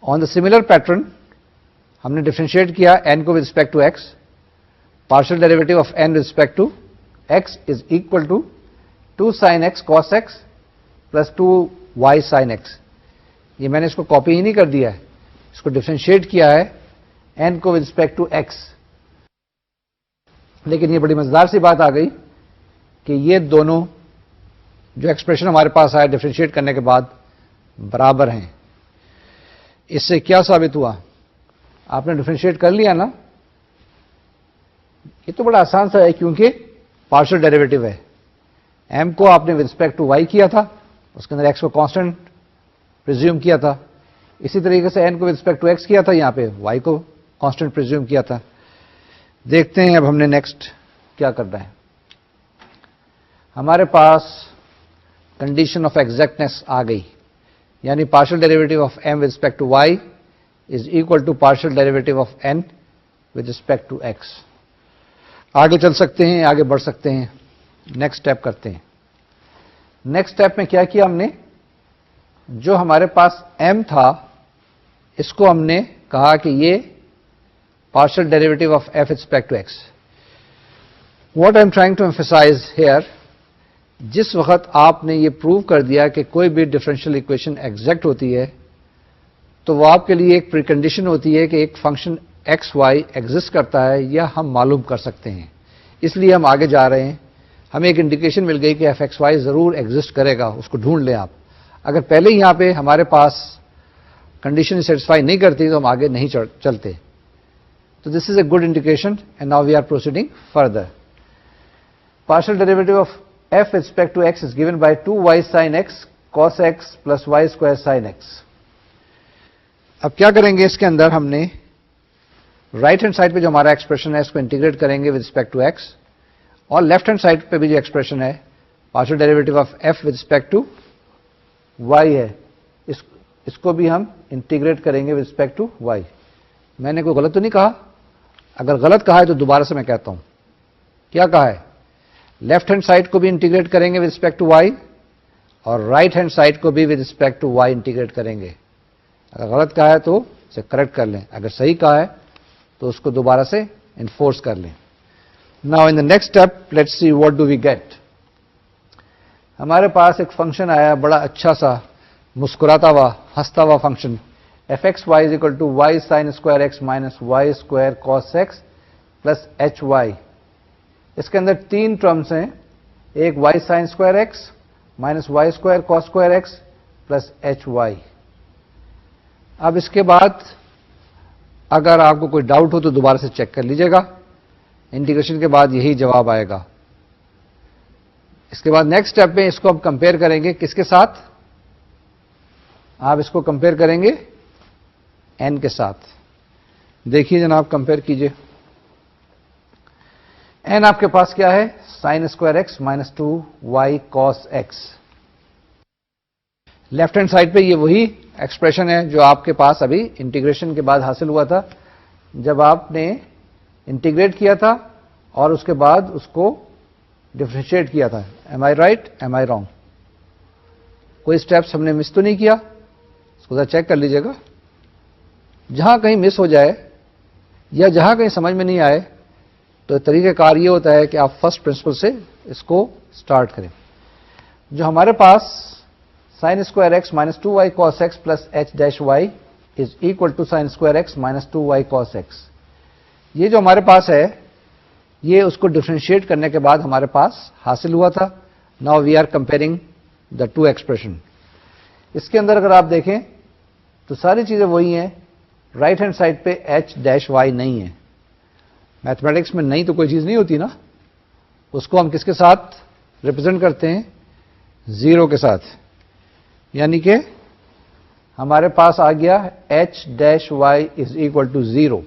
On the similar pattern, ہم نے differentiate کیا n کو with respect to x. Partial derivative of n with respect to x is equal to 2 sin x cos x plus 2y sin x. یہ میں نے اس کو copy ہی نہیں کر دیا ہے, اس کو ڈفرینشیٹ کیا ہے n کو with respect to x. لیکن یہ بڑی مزیدار سی بات آ گئی کہ یہ دونوں جو ایکسپریشن ہمارے پاس آئے ڈفرینشیٹ کرنے کے بعد برابر ہیں. اس سے کیا ثابت ہوا؟ آپ نے ڈفرینشیٹ کر لیا نا, یہ تو بڑا آسان سا ہے کیونکہ پارشل ڈیریویٹو ہے. m کو آپ نے ود رسپیکٹ ٹو y کیا تھا, اس کے اندر x کو کانسٹنٹ پرزیوم کیا تھا. اسی طریقے سے n کو ود رسپیکٹ ٹو x کیا تھا, یہاں پہ y کو کانسٹنٹ پرزیوم کیا تھا. دیکھتے ہیں اب ہم نے نیکسٹ کیا کرنا ہے. ہمارے پاس کنڈیشن آف ایگزیکٹنیس آ گئی, یعنی partial derivative of m with respect to y is equal to partial derivative of n with respect to x. آگے چل سکتے ہیں, آگے بڑھ سکتے ہیں. نیکسٹ اسٹیپ کرتے ہیں. نیکسٹ اسٹیپ میں کیا کیا ہم نے؟ جو ہمارے پاس m تھا اس کو ہم نے کہا کہ یہ partial derivative of f with respect to x. What I am trying to emphasize here, جس وقت آپ نے یہ پروو کر دیا کہ کوئی بھی ڈفرینشیل ایکویشن ایگزیکٹ ہوتی ہے تو وہ آپ کے لیے ایک پری کنڈیشن ہوتی ہے کہ ایک فنکشن ایکس وائی ایگزسٹ کرتا ہے یا ہم معلوم کر سکتے ہیں. اس لیے ہم آگے جا رہے ہیں. ہمیں ایک انڈیکیشن مل گئی کہ ایف ایکس وائی ضرور ایگزسٹ کرے گا, اس کو ڈھونڈ لیں آپ. اگر پہلے ہی یہاں پہ ہمارے پاس کنڈیشن سیٹسفائی نہیں کرتی تو ہم آگے نہیں چلتے. تو this is a good indication and now we are proceeding further. Partial derivative of f with respect to x is given by 2y sin x cos x plus y square sin x. اب کیا کریں گے اس کے اندر؟ ہم نے right hand side پہ جو ہمارا ایکسپریشن ہے اس کو انٹیگریٹ کریں گے with respect to x, اور لیفٹ ہینڈ سائڈ پہ بھی جو ایکسپریشن ہے partial derivative of f with respect to y ہے, اس کو بھی ہم انٹیگریٹ کریں گے with respect to y. میں نے کوئی غلط تو نہیں کہا؟ اگر غلط کہا ہے تو دوبارہ سے میں کہتا ہوں. کیا کہا ہے؟ لیفٹ ہینڈ سائڈ کو بھی انٹیگریٹ کریں گے ود رسپیکٹ ٹو وائی, اور رائٹ ہینڈ سائڈ کو بھی with respect to Y integrate کریں گے. اگر غلط کہا ہے تو اسے کریکٹ کر لیں, اگر صحیح کہا ہے تو اس کو دوبارہ سے انفورس کر لیں. Now in the next step let's see what do we get. ہمارے پاس ایک فنکشن آیا بڑا اچھا سا مسکراتا ہوا ہنستا ہوا function f(x(y) = y sin square x minus y square cos x plus hy. اس کے اندر 3 ٹرمز ہیں, ایک y sin square x minus y square cos square x plus hy. اب اس کے بعد اگر آپ کو کوئی ڈاؤٹ ہو تو دوبارہ سے چیک کر لیجیے گا. انٹیگریشن کے بعد یہی جواب آئے گا. اس کے بعد نیکسٹ اسٹیپ میں اس کو اب کمپیئر کریں گے کس کے ساتھ؟ آپ اس کو کمپیئر کریں گے n کے ساتھ. دیکھیے جناب کمپیئر کیجئے. n آپ کے پاس کیا ہے؟ sin square x minus 2y cos x. Left hand side پہ یہ وہی ایکسپریشن ہے جو آپ کے پاس ابھی انٹیگریشن کے بعد حاصل ہوا تھا جب آپ نے انٹیگریٹ کیا تھا اور اس کے بعد اس کو ڈفرینشیٹ کیا تھا. Am I right? Am I wrong? کوئی اسٹیپس ہم نے مس تو نہیں کیا؟ اس کو ذرا چیک کر لیجیے گا. جہاں کہیں مس ہو جائے یا جہاں کہیں سمجھ میں نہیں آئے تو طریقہ کار یہ ہوتا ہے کہ آپ فرسٹ پرنسپل سے اس کو اسٹارٹ کریں. جو ہمارے پاس sin square x minus 2y cos x plus h dash y is equal to sin square x minus 2y cos x. یہ جو ہمارے پاس ہے یہ اس کو ڈفرینشیٹ کرنے کے بعد ہمارے پاس حاصل ہوا تھا. Now we are comparing the two expression. اس کے اندر اگر آپ دیکھیں تو ساری چیزیں وہی ہیں. رائٹ ہینڈ سائڈ پہ h ڈیش y نہیں ہے. میتھمیٹکس میں نہیں تو کوئی چیز نہیں ہوتی نا. اس کو ہم کس کے ساتھ ریپرزینٹ کرتے ہیں؟ 0 کے ساتھ. یعنی کہ ہمارے پاس آ گیا h dash y is equal to 0.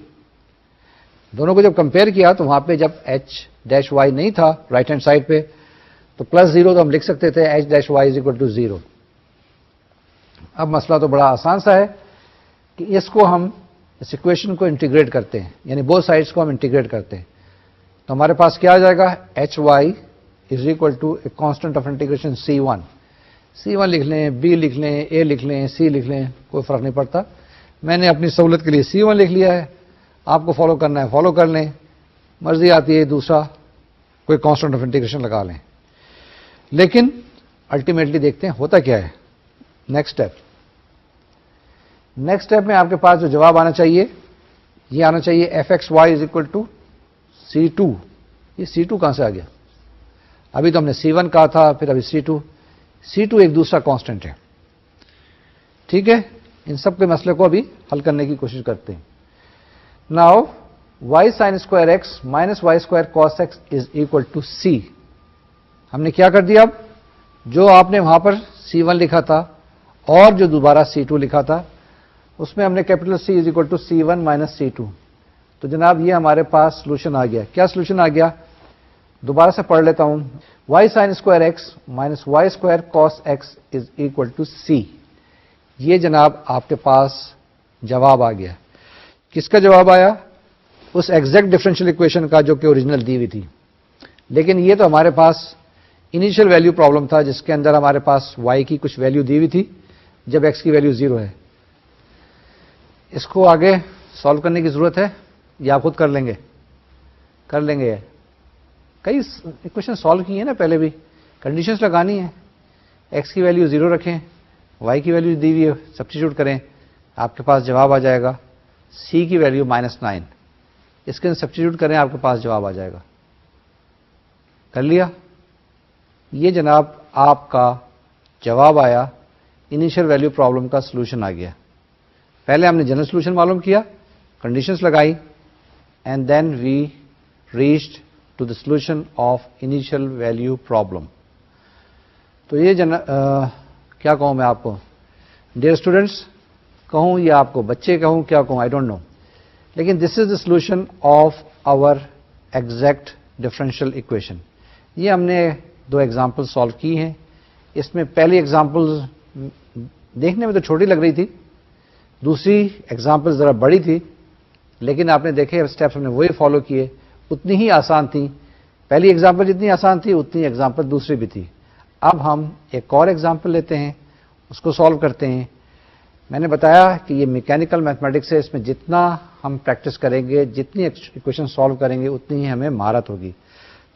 دونوں کو جب کمپیئر کیا تو وہاں پہ جب h ڈیش y نہیں تھا رائٹ ہینڈ سائڈ پہ تو +0 تو ہم لکھ سکتے تھے h dash y is equal to 0. اب مسئلہ تو بڑا آسان سا ہے کہ اس کو ہم اس ایکویشن کو انٹیگریٹ کرتے ہیں, یعنی بہت سائڈس کو ہم انٹیگریٹ کرتے ہیں. تو ہمارے پاس کیا آ جائے گا؟ H Y is equal to a constant of integration C1. C1 لکھ لیں, B لکھ لیں, A لکھ لیں, C لکھ لیں, کوئی فرق نہیں پڑتا. میں نے اپنی سہولت کے لیے C1 لکھ لیا ہے. آپ کو فالو کرنا ہے فالو کر لیں, مرضی آتی ہے دوسرا کوئی کانسٹنٹ آف انٹیگریشن لگا لیں. لیکن الٹیمیٹلی دیکھتے ہیں ہوتا کیا ہے. نیکسٹ اسٹیپ میں آپ کے پاس جو جواب آنا چاہیے یہ آنا چاہیے f(x(y) is equal to C2. یہ C2 کہاں سے آ گیا؟ ابھی تو ہم نے C1 کہا تھا, پھر ابھی C2. C2 ایک دوسرا کانسٹنٹ ہے. ٹھیک ہے, ان سب کے مسئلے کو ابھی حل کرنے کی کوشش کرتے ہیں. Now y sin square x minus y square cos x is equal to C. ہم نے کیا کر دیا؟ اب جو آپ نے وہاں پر C1 لکھا تھا اور جو دوبارہ C2 لکھا تھا اس میں ہم نے capital C is equal to C1 minus C2. تو جناب یہ ہمارے پاس سولوشن آ گیا. کیا سولوشن آ گیا؟ دوبارہ سے پڑھ لیتا ہوں. y sin square x minus y square cos x is equal to C. یہ جناب آپ کے پاس جواب آ گیا. کس کا جواب آیا؟ اس ایگزیکٹ ڈفرینشیل اکویشن کا جو کہ اوریجنل دی ہوئی تھی. لیکن یہ تو ہمارے پاس انیشیل ویلیو پرابلم تھا جس کے اندر ہمارے پاس y کی کچھ ویلیو دی ہوئی تھی جب x کی ویلیو 0 ہے. اس کو آگے سالو کرنے کی ضرورت ہے یا آپ خود کر لیں گے؟ کر لیں گے. کئی اکویشن سالو کی ہیں نا پہلے بھی. کنڈیشنز لگانی ہے. x کی ویلیو 0 رکھیں, y کی ویلیو دی ہوئی ہے, سبسٹیٹیوٹ کریں, آپ کے پاس جواب آ جائے گا c کی ویلیو -9. اس کے اندر سبسٹیٹیوٹ کریں, آپ کے پاس جواب آ جائے گا. کر لیا؟ یہ جناب آپ کا جواب آیا. انیشیل ویلیو پرابلم کا سولوشن آ گیا. پہلے ہم نے جنرل سولوشن معلوم کیا, کنڈیشنز لگائی, and then we reached to the solution of initial value problem. تو یہ کیا کہوں میں آپ کو, ڈیئر اسٹوڈینٹس کہوں یا آپ کو بچے کہوں, کیا کہوں, آئی ڈونٹ نو. لیکن this is the solution of our exact differential equation. یہ ہم نے 2 ایگزامپل سالو کی ہیں. اس میں پہلی ایگزامپل دیکھنے میں تو چھوٹی لگ رہی تھی, دوسری ایگزامپل ذرا بڑی تھی, لیکن آپ نے دیکھے اسٹیپس ہم نے وہی فالو کیے, اتنی ہی آسان تھی. پہلی ایگزامپل جتنی آسان تھی اتنی ایگزامپل دوسری بھی تھی. اب ہم ایک اور ایگزامپل لیتے ہیں, اس کو سالو کرتے ہیں, میں نے بتایا کہ یہ میکینیکل میتھمیٹکس ہے، اس میں جتنا ہم پریکٹس کریں گے، جتنی ایکویشن سالو کریں گے، اتنی ہی ہمیں مہارت ہوگی.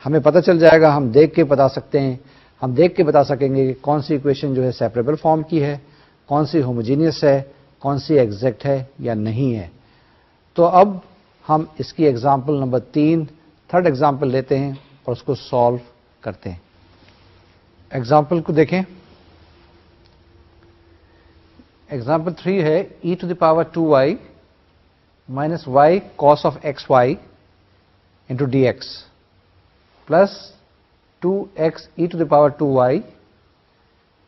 ہمیں پتہ چل جائے گا، ہم دیکھ کے بتا سکتے ہیں، ہم دیکھ کے بتا سکیں گے کہ کون سی ایکویشن جو ہے سیپریبل فارم کی ہے، کون سی ہوموجینئس ہے، کون سی ایگزیکٹ ہے یا نہیں ہے. تو اب ہم اس کی ایگزامپل نمبر 3 تھرڈ ایگزامپل لیتے ہیں اور اس کو سالو کرتے ہیں. ایگزامپل کو دیکھیں. ایگزامپل 3 ہے e⁻²y minus y cos of xy into dx plus 2x e⁻²y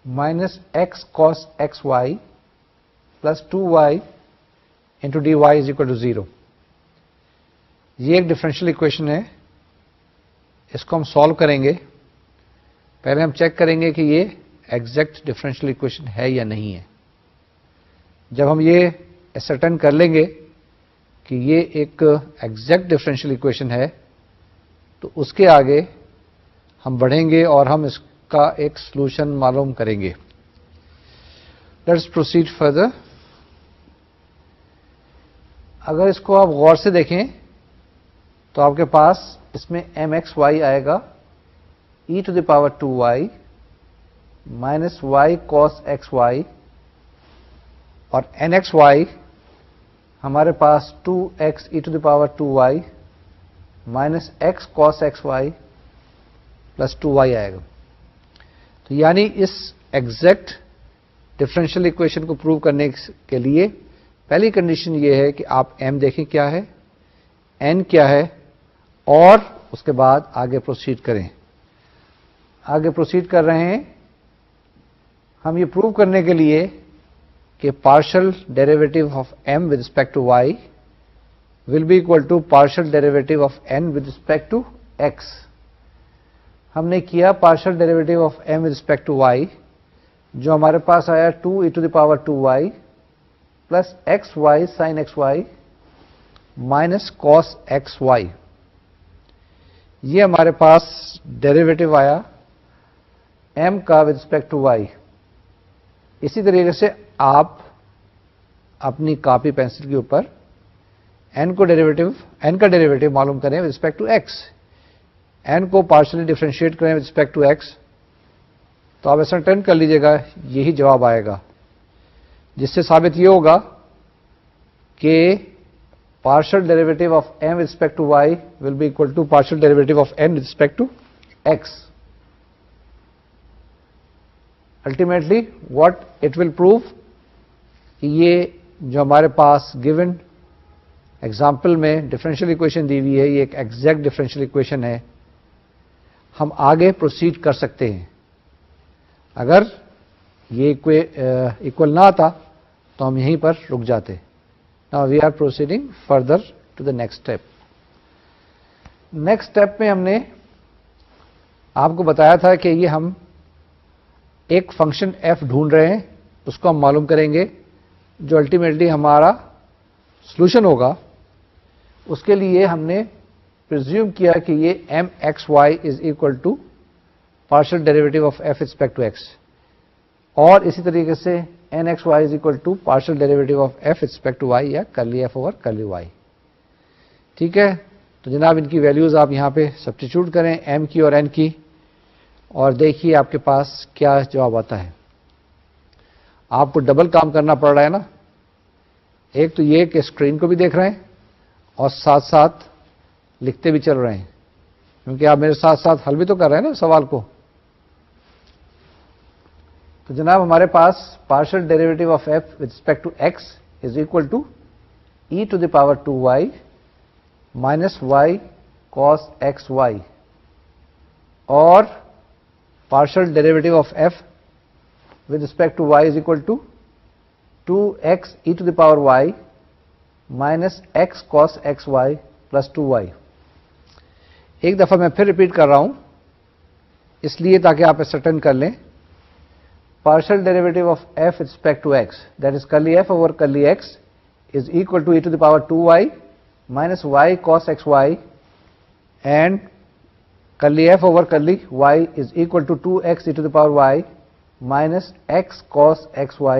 minus x cos xy plus 2y into dy is equal to 0. یہ ایک ڈفرینشیل اکویشن ہے، اس کو ہم سالو کریں گے. پہلے ہم چیک کریں گے کہ یہ ایگزیکٹ ڈفرینشیل اکویشن ہے یا نہیں ہے. جب ہم یہ اسرٹن کر لیں گے کہ یہ ایک ایگزیکٹ ڈفرینشیل اکویشن ہے تو اس کے آگے ہم بڑھیں گے اور ہم اس کا ایک سولوشن معلوم کریں گے. Let's proceed further. اگر اس کو آپ غور سے دیکھیں تو آپ کے پاس اس میں mxy آئے گا e⁻² minus y cos xy اور nxy ہمارے پاس 2x e⁻² minus x cos xy plus 2y آئے گا. تو یعنی اس ایگزیکٹ ڈفرینشیل اکویشن کو پروو کرنے کے لیے پہلی کنڈیشن یہ ہے کہ آپ m دیکھیں کیا ہے، n کیا ہے، اور اس کے بعد آگے پروسیڈ کریں. آگے پروسیڈ کر رہے ہیں ہم یہ پروو کرنے کے لیے کہ partial derivative of m with respect to y will be equal to partial derivative of n with respect to x. ہم نے کیا partial derivative of m with respect to y جو ہمارے پاس آیا 2e⁻² plus xy sin xy minus cos xy. یہ ہمارے پاس ڈیریویٹو آیا m کا ود رسپیکٹ ٹو y. اسی طریقے سے آپ اپنی کاپی پینسل کے اوپر n کا ڈیریویٹو معلوم کریں with respect to x. n کو پارشلی ڈفرینشیٹ کریں ود رسپیکٹ ٹو x تو آپ ایسا ٹرن کر لیجیے گا، یہی جواب آئے گا، جس سے ثابت یہ ہوگا کہ partial derivative of m with respect to y will be equal to partial derivative of n with respect to x. Ultimately what it will prove کہ یہ جو ہمارے پاس given example میں differential equation دی ہوئی ہے یہ ایک exact differential equation ہے. ہم آگے proceed کر سکتے ہیں. اگر یہ equal نہ آتا تو ہم یہیں پر رک جاتے. Now we are proceeding further to the next step. Next step میں ہم نے آپ کو بتایا تھا کہ یہ ہم ایک فنکشن f ڈھونڈ رہے ہیں، اس کو ہم معلوم کریں گے جو الٹیمیٹلی ہمارا سولوشن ہوگا. اس کے لیے ہم نے پرزیوم کیا کہ یہ mxy is equal to partial derivative of f respect to x اور اسی طریقے سے nxy is equal to partial derivative of f with respect to y یا curly f over curly y. ٹھیک ہے، تو جناب ان کی ویلیوز آپ یہاں پہ سبسٹیچیوٹ کریں m کی اور n کی اور دیکھیے آپ کے پاس کیا جواب آتا ہے. آپ کو ڈبل کام کرنا پڑ رہا ہے نا، ایک تو یہ کہ اسکرین کو بھی دیکھ رہے ہیں اور ساتھ ساتھ لکھتے بھی چل رہے ہیں، کیونکہ آپ میرے ساتھ ساتھ حل بھی تو کر رہے ہیں نا سوال کو. تو جناب ہمارے پاس partial derivative of f with respect to x is equal to e⁻² minus y cos xy اور partial derivative of f with respect to y is equal to 2x e⁻y minus x cos xy plus 2y. ایک دفعہ میں پھر repeat کر رہا ہوں اس لیے تاکہ آپ اسرٹن کر لیں. Partial derivative of f with respect to x, that is curly f over curly x, is equal to e⁻² minus y cos xy and curly f over curly y is equal to 2x e⁻y minus x cos xy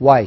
y.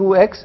2x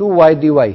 2y dy.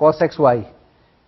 cos xy,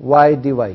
y dy.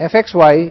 fxy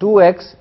2x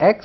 x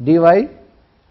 dy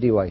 dy.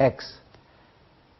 x.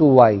2y.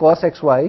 cos xy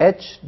h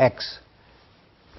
x,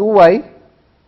2y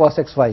cos xy.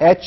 h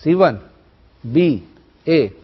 c1 b a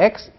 x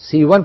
c1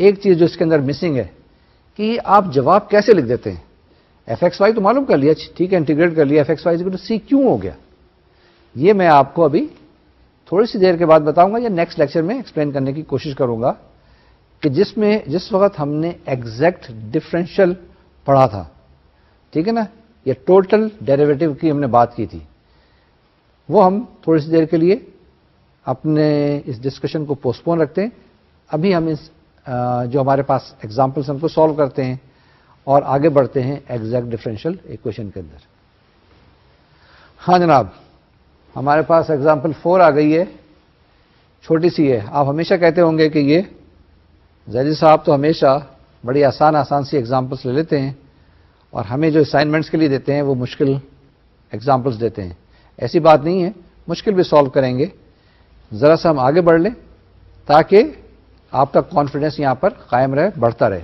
ایک چیز جو اس کے اندر missing ہے کہ آپ جواب کیسے لکھ دیتے ہیں. ایف ایکس وائی تو معلوم کر لیا, ٹھیک ہے, انٹیگریٹ کر لیا, F x Y equal to C کیوں ہو گیا, یہ میں آپ کو ابھی تھوڑی سی دیر کے بعد بتاؤں گا یا نیکسٹ لیکچر میں ایکسپلین کرنے کی کوشش کروں گا کہ جس وقت ہم نے ایگزیکٹ ڈفرینشیل پڑھا تھا, ٹھیک ہے نا, یا ٹوٹل ڈیریویٹو کی ہم نے بات کی تھی, وہ ہم تھوڑی سی دیر کے لیے اپنے اس ڈسکشن کو پوسٹ پون رکھتے ہیں. ابھی ہم اس جو ہمارے پاس ایگزامپلس ہم کو سالو کرتے ہیں اور آگے بڑھتے ہیں ایگزیکٹ ڈفرینشیل ایکویشن کے اندر. ہاں جناب, ہمارے پاس ایگزامپل 4 آ گئی ہے, چھوٹی سی ہے. آپ ہمیشہ کہتے ہوں گے کہ یہ زیدی صاحب تو ہمیشہ بڑی آسان سی ایگزامپلس لے لیتے ہیں اور ہمیں جو اسائنمنٹس کے لیے دیتے ہیں وہ مشکل ایگزامپلس دیتے ہیں. ایسی بات نہیں ہے, مشکل بھی سالو کریں گے. ذرا سا ہم آگے بڑھ لیں تاکہ آپ کا کانفیڈنس یہاں پر قائم رہے, بڑھتا رہے.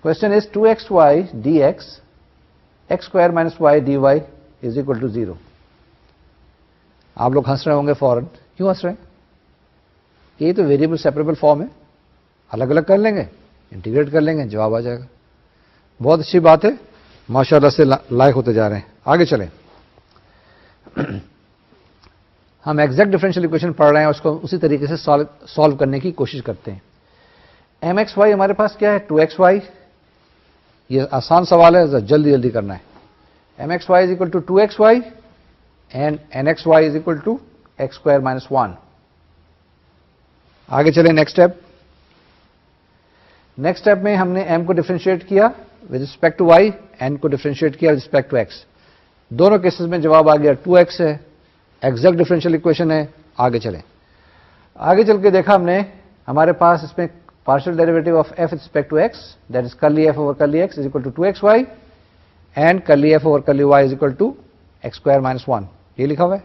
Question is 2xy dx x square minus y dy is equal to 0. آپ لوگ ہنس رہے ہوں گے فوراً, کیوں ہنس رہے ہیں؟ یہ تو ویریبل سیپریبل فارم ہے, الگ الگ کر لیں گے, انٹیگریٹ کر لیں گے, جواب آ جائے گا. بہت اچھی بات ہے, ماشاءاللہ سے لائق ہوتے جا رہے ہیں. آگے چلیں. ہم ایگزیکٹ ڈفرینشیل ایکویشن پڑھ رہے ہیں, اس کو اسی طریقے سے سالو کرنے کی کوشش کرتے ہیں. ایم ایکس وائی ہمارے پاس کیا ہے, 2xy. یہ آسان سوال ہے, جلدی کرنا ہے. M x Y is equal to 2xy and N x Y is equal to X square minus 1. آگے چلیں نیکسٹ اسٹیپ. نیکسٹ اسٹیپ میں ہم نے ایم کو ڈفرینشیٹ کیا with respect to Y, N کو ڈفرینشیٹ کیا ود رسپیکٹ ٹو ایکس. دونوں کیسز میں جواب آ گیا 2x ہے, ایگزیکٹ ڈفرینشیل اکویشن ہے. آگے چلیں. آگے چل کے دیکھا ہم نے, ہمارے پاس اس میں partial derivative of f with respect to x, that is curly f over curly x is equal to 2xy and curly f over curly y is equal to x square minus 1. یہ لکھا ہوا ہے.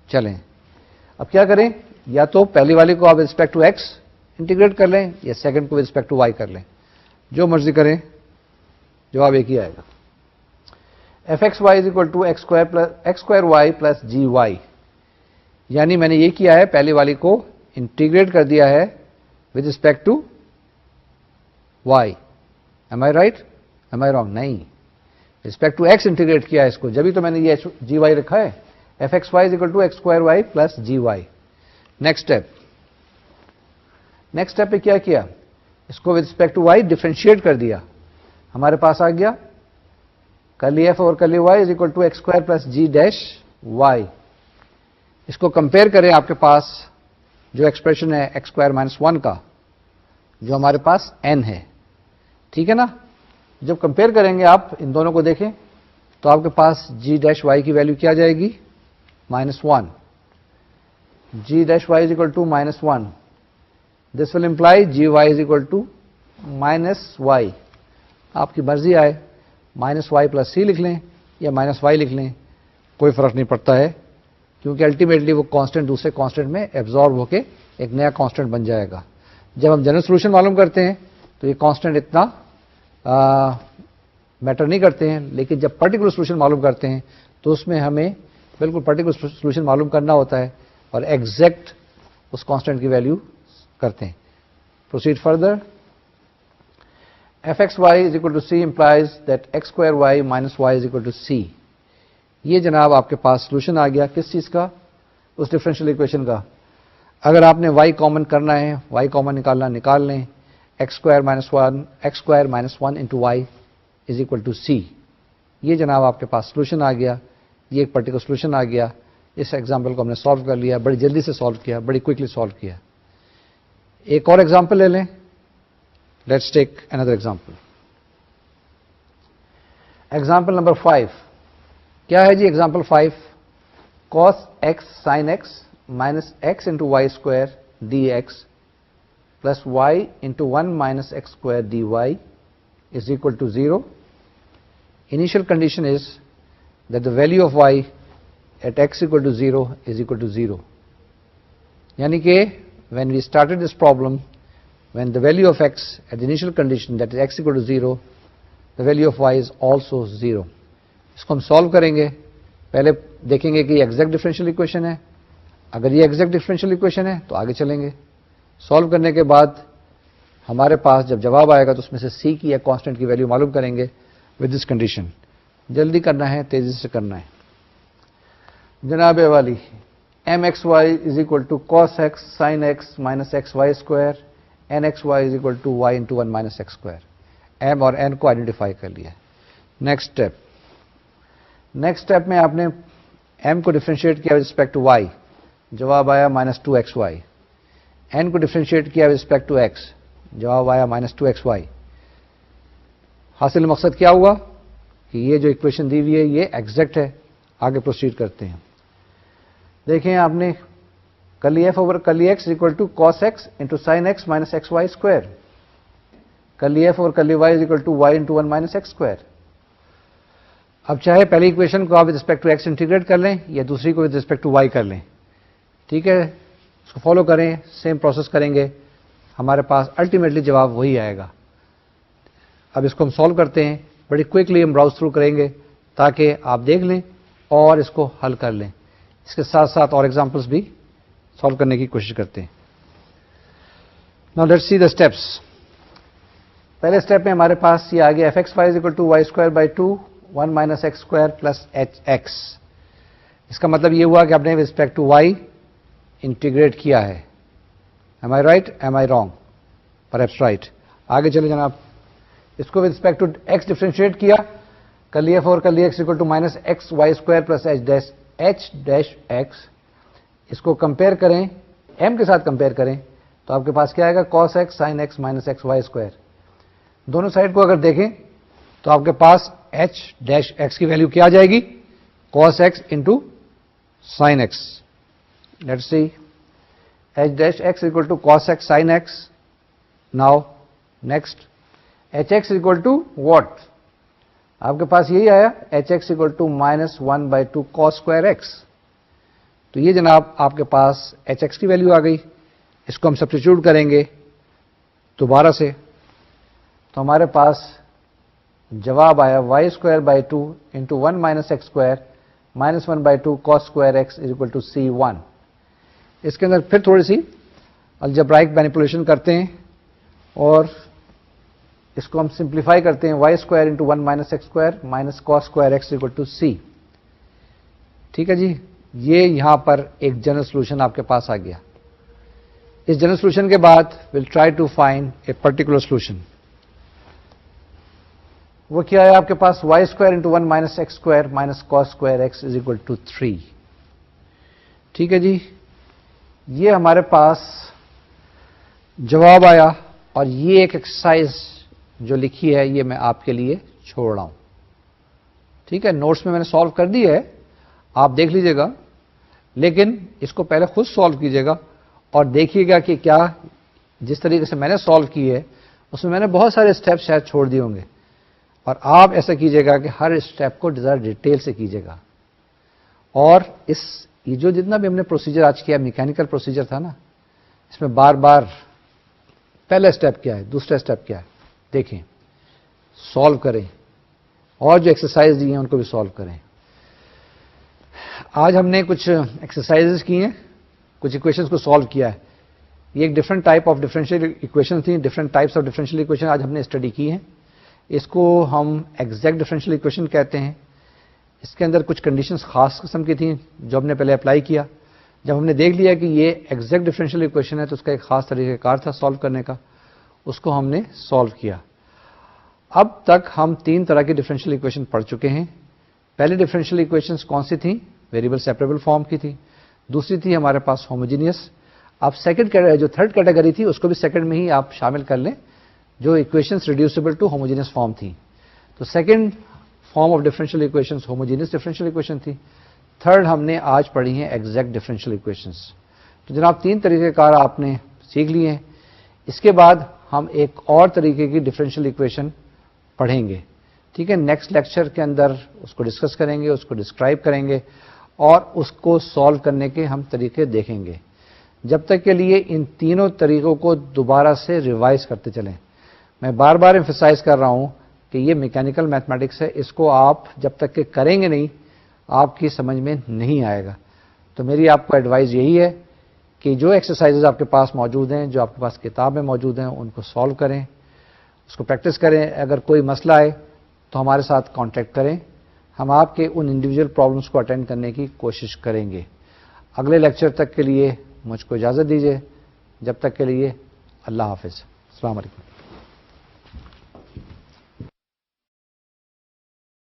چلیں اب کیا کریں, یا تو پہلی والی کو آپ with respect to x integrate کر لیں یا سیکنڈ کو with respect to y کر لیں, جو مرضی کریں, جواب ایک ہی آئے گا. fxy is equal to x square y plus gy, یعنی میں نے یہ کیا ہے, پہلی والی کو انٹیگریٹ کر دیا ہے with respect to y. Am I right? Am I wrong? نہیں, with respect to x integrate کیا ہے اس کو, جبھی تو میں نے یہ جی وائی رکھا ہے. fxy is equal to x square y plus gy. Next step پہ کیا کیا, اس کو with respect to y differentiate کر دیا. ہمارے پاس آ گیا curly f over curly y is equal to x square plus g dash y. اس کو کمپیئر کریں آپ کے پاس جو ایکسپریشن ہے ایکس اسکوائر مائنس 1 کا, جو ہمارے پاس n ہے, ٹھیک ہے نا. جب کمپیئر کریں گے آپ ان دونوں کو دیکھیں تو آپ کے پاس g ڈیش وائی کی ویلو کیا جائے گی, -1. g dash Y is equal to -1. This will imply G Y is equal to -y. آپ کی مرضی آئے -y پلس سی لکھ لیں یا -y لکھ لیں, کوئی فرق نہیں پڑتا ہے, کیونکہ الٹیمیٹلی وہ کانسٹنٹ دوسرے کانسٹنٹ میں ایبزارب ہو کے ایک نیا کانسٹنٹ بن جائے گا. جب ہم جنرل سولوشن معلوم کرتے ہیں تو یہ کانسٹنٹ اتنا میٹر نہیں کرتے ہیں, لیکن جب پرٹیکولر سولوشن معلوم کرتے ہیں تو اس میں ہمیں بالکل پرٹیکولر سولوشن معلوم کرنا ہوتا ہے اور ایگزیکٹ اس کانسٹنٹ کی ویلیو کرتے ہیں. Proceed further. fxy is equal to c implies that x square y minus y is equal to c. یہ جناب آپ کے پاس سولوشن آ گیا کس چیز کا, اس ڈفرینشیل ایکویشن کا. اگر آپ نے y کامن کرنا ہے, y کامن نکالنا, نکال لیں. x square minus 1 into y is equal to c. یہ جناب آپ کے پاس سولوشن آ گیا, یہ ایک پرٹیکولر سولوشن آ گیا. اس ایگزامپل کو ہم نے سالو کر لیا, بڑی جلدی سے سالو کیا, بڑی کوئکلی سالو کیا. ایک اور ایگزامپل لے لیں. Let's take another example. Example number 5. کیا ہے جی example 5؟ cos x sin x minus x into y square dx plus y into 1 minus x square dy is equal to 0. Initial condition is that the value of y at x equal to 0 is equal to 0. یعنی کہ when we started this problem, when the value of x at the initial condition, that is x equal to 0, the value of y is also 0. اس کو ہم solve کریں گے. پہلے دیکھیں گے کہ یہ ایگزیکٹ ڈفرینشیل ایکویشن ہے. اگر یہ ایگزیکٹ ڈفرینشیل ایکویشن ہے تو آگے چلیں گے. سالو کرنے کے بعد ہمارے پاس جب جواب آئے گا تو اس میں سے سی کی یا کانسٹنٹ کی ویلیو معلوم کریں گے ود دس کنڈیشن. جلدی کرنا ہے, تیزی سے کرنا ہے جناب والی. M x Y is equal to cos X sine X minus X Y square N x Y is equal to Y into one minus X square. M اور این کو آئیڈینٹیفائی کر لیا. نیکسٹ اسٹیپ میں آپ نے M کو differentiate کیا with respect to Y, جواب آیا minus two X Y. N کو ڈفرینشیٹ کیا ود رسپیکٹ ٹو ایکس, جواب آیا مائنس ٹو ایکس وائی. حاصل مقصد کیا ہوا کہ یہ جو اکویشن دی ہوئی ہے یہ ایگزیکٹ ہے. آگے پروسیڈ کرتے ہیں. دیکھیں آپ نے کر لی ایف اوور کر لی X equal to cos X into sine X minus X Y square. کر لی ایف اوور کر لی Y is equal to Y into one minus X square. اب چاہے پہلی اکویشن کو آپ with respect to X integrate کر لیں یا دوسری کو ود رسپیکٹ ٹو وائی کر لیں. ٹھیک ہے, اس کو فالو کریں, سیم پروسیس کریں گے, ہمارے پاس الٹیمیٹلی جواب وہی آئے گا. اب اس کو ہم سالو کرتے ہیں, بڑی کوئکلی ہم براؤز تھرو کریں گے تاکہ آپ دیکھ لیں اور اس کو حل کر لیں. اس کے ساتھ ساتھ اور ایگزامپلس بھی سالو کرنے کی کوشش کرتے ہیں. Now let's see the steps. پہلے اسٹیپ میں ہمارے پاس یہ آ گیا F x Y is equal to Y square by two one minus X square plus H X. اس کا مطلب یہ ہوا کہ آپ نے ریسپیکٹ ٹو وائی انٹیگریٹ کیا ہے. Am I right, am I wrong? Perhaps right. آگے چلے جناب. اس کو with respect to X differentiate کیا, کر لیے فور کر لیے X equal to minus X Y square plus H dash X. اس کو کمپیئر کریں, ایم کے ساتھ کمپیئر کریں تو آپ کے پاس کیا آئے گا cos X sine X minus X Y square. دونوں سائڈ کو اگر دیکھیں تو آپ کے پاس ایچ ڈیش ایکس کی ویلو کیا آ جائے گی, cos X into sine X. Let's see H dash X equal to cos X sine X. Now next H X equal to what? آپ کے پاس یہی آیا H X equal to minus one by two cos square x. تو یہ جناب آپ کے پاس ایچ ایکس کی ویلو آ گئی. اس کو ہم سبسٹیچیوٹ کریں گے دوبارہ سے تو ہمارے پاس جواب آیا Y square by two into one minus X square minus one by two cos square X is equal to C one. اس کے اندر پھر تھوڑی سی الجبرائک مینیپولیشن کرتے ہیں اور اس کو ہم سمپلیفائی کرتے ہیں. Y square into one minus X square minus cos square X equal to C. ٹھیک ہے جی, یہ یہاں پر ایک جنرل سولوشن آپ کے پاس آ گیا. اس جنرل سولوشن کے بعد will try to find a particular solution. وہ کیا ہے آپ کے پاس Y square into one minus X square minus cos square X is equal to 3. ٹھیک ہے جی, یہ ہمارے پاس جواب آیا اور یہ ایک ایکسرسائز جو لکھی ہے یہ میں آپ کے لیے چھوڑ رہا ہوں. ٹھیک ہے, نوٹس میں نے سالو کر دی ہے, آپ دیکھ لیجئے گا, لیکن اس کو پہلے خود سالو کیجئے گا اور دیکھیے گا کہ کیا جس طریقے سے میں نے سالو کی ہے اس میں نے بہت سارے اسٹیپ شاید چھوڑ دیے ہوں گے, اور آپ ایسا کیجئے گا کہ ہر اسٹیپ کو ذرا ڈیٹیل سے کیجئے گا. اور یہ جو جتنا بھی ہم نے پروسیجر آج کیا میکینیکل پروسیجر تھا نا, اس میں بار بار پہلا اسٹیپ کیا ہے, دوسرا اسٹیپ کیا ہے, دیکھیں, سالو کریں, اور جو ایکسرسائز دی ہیں ان کو بھی سالو کریں. آج ہم نے کچھ ایکسرسائز کی ہیں, کچھ ایکویشنز کو سالو کیا ہے. یہ ایک different type of differential equation تھیں, different types of differential equation آج ہم نے اسٹڈی کی ہیں. اس کو ہم ایگزیکٹ ڈفرینشیل ایکویشن کہتے ہیں. اس کے اندر کچھ کنڈیشنز خاص قسم کی تھیں جو ہم نے پہلے اپلائی کیا. جب ہم نے دیکھ لیا کہ یہ ایگزیکٹ ڈفرینشیل ایکویشن ہے تو اس کا ایک خاص طریقہ کار تھا سالو کرنے کا, اس کو ہم نے سالو کیا. اب تک ہم 3 طرح کی ڈفرینشیل ایکویشن پڑھ چکے ہیں. پہلی ڈفرینشیل ایکویشنز کون سی تھیں؟ ویریبل سیپریبل فارم کی تھی. دوسری تھی ہمارے پاس ہوموجینئس. اب جو تھرڈ کیٹیگری تھی اس کو بھی سیکنڈ میں ہی آپ شامل کر لیں, جو equations reducible to homogeneous form تھی. تو second form of differential equations homogeneous differential equation تھی. تھرڈ ہم نے آج پڑھی ہیں ایگزیکٹ ڈفرینشیل ایکویشنز. تو جناب 3 طریقہ کار آپ نے سیکھ لیے ہیں. اس کے بعد ہم ایک اور طریقے کی ڈفرینشیل ایکویشن پڑھیں گے. ٹھیک ہے, نیکسٹ لیکچر کے اندر اس کو ڈسکس کریں گے, اس کو ڈسکرائب کریں گے اور اس کو سالو کرنے کے ہم طریقے دیکھیں گے. جب تک کے لیے ان تینوں طریقوں کو دوبارہ سے ریوائز کرتے چلیں. میں بار بار ایمفسائز کر رہا ہوں کہ یہ میکینیکل میتھمیٹکس ہے, اس کو آپ جب تک کہ کریں گے نہیں آپ کی سمجھ میں نہیں آئے گا. تو میری آپ کو ایڈوائز یہی ہے کہ جو ایکسرسائزز آپ کے پاس موجود ہیں، جو آپ کے پاس کتاب میں موجود ہیں، ان کو سالو کریں، اس کو پریکٹس کریں. اگر کوئی مسئلہ آئے تو ہمارے ساتھ کانٹیکٹ کریں، ہم آپ کے ان انڈیویجول پرابلمس کو اٹینڈ کرنے کی کوشش کریں گے. اگلے لیکچر تک کے لیے مجھ کو اجازت دیجیے. جب تک کے لیے اللہ حافظ. السلام علیکم.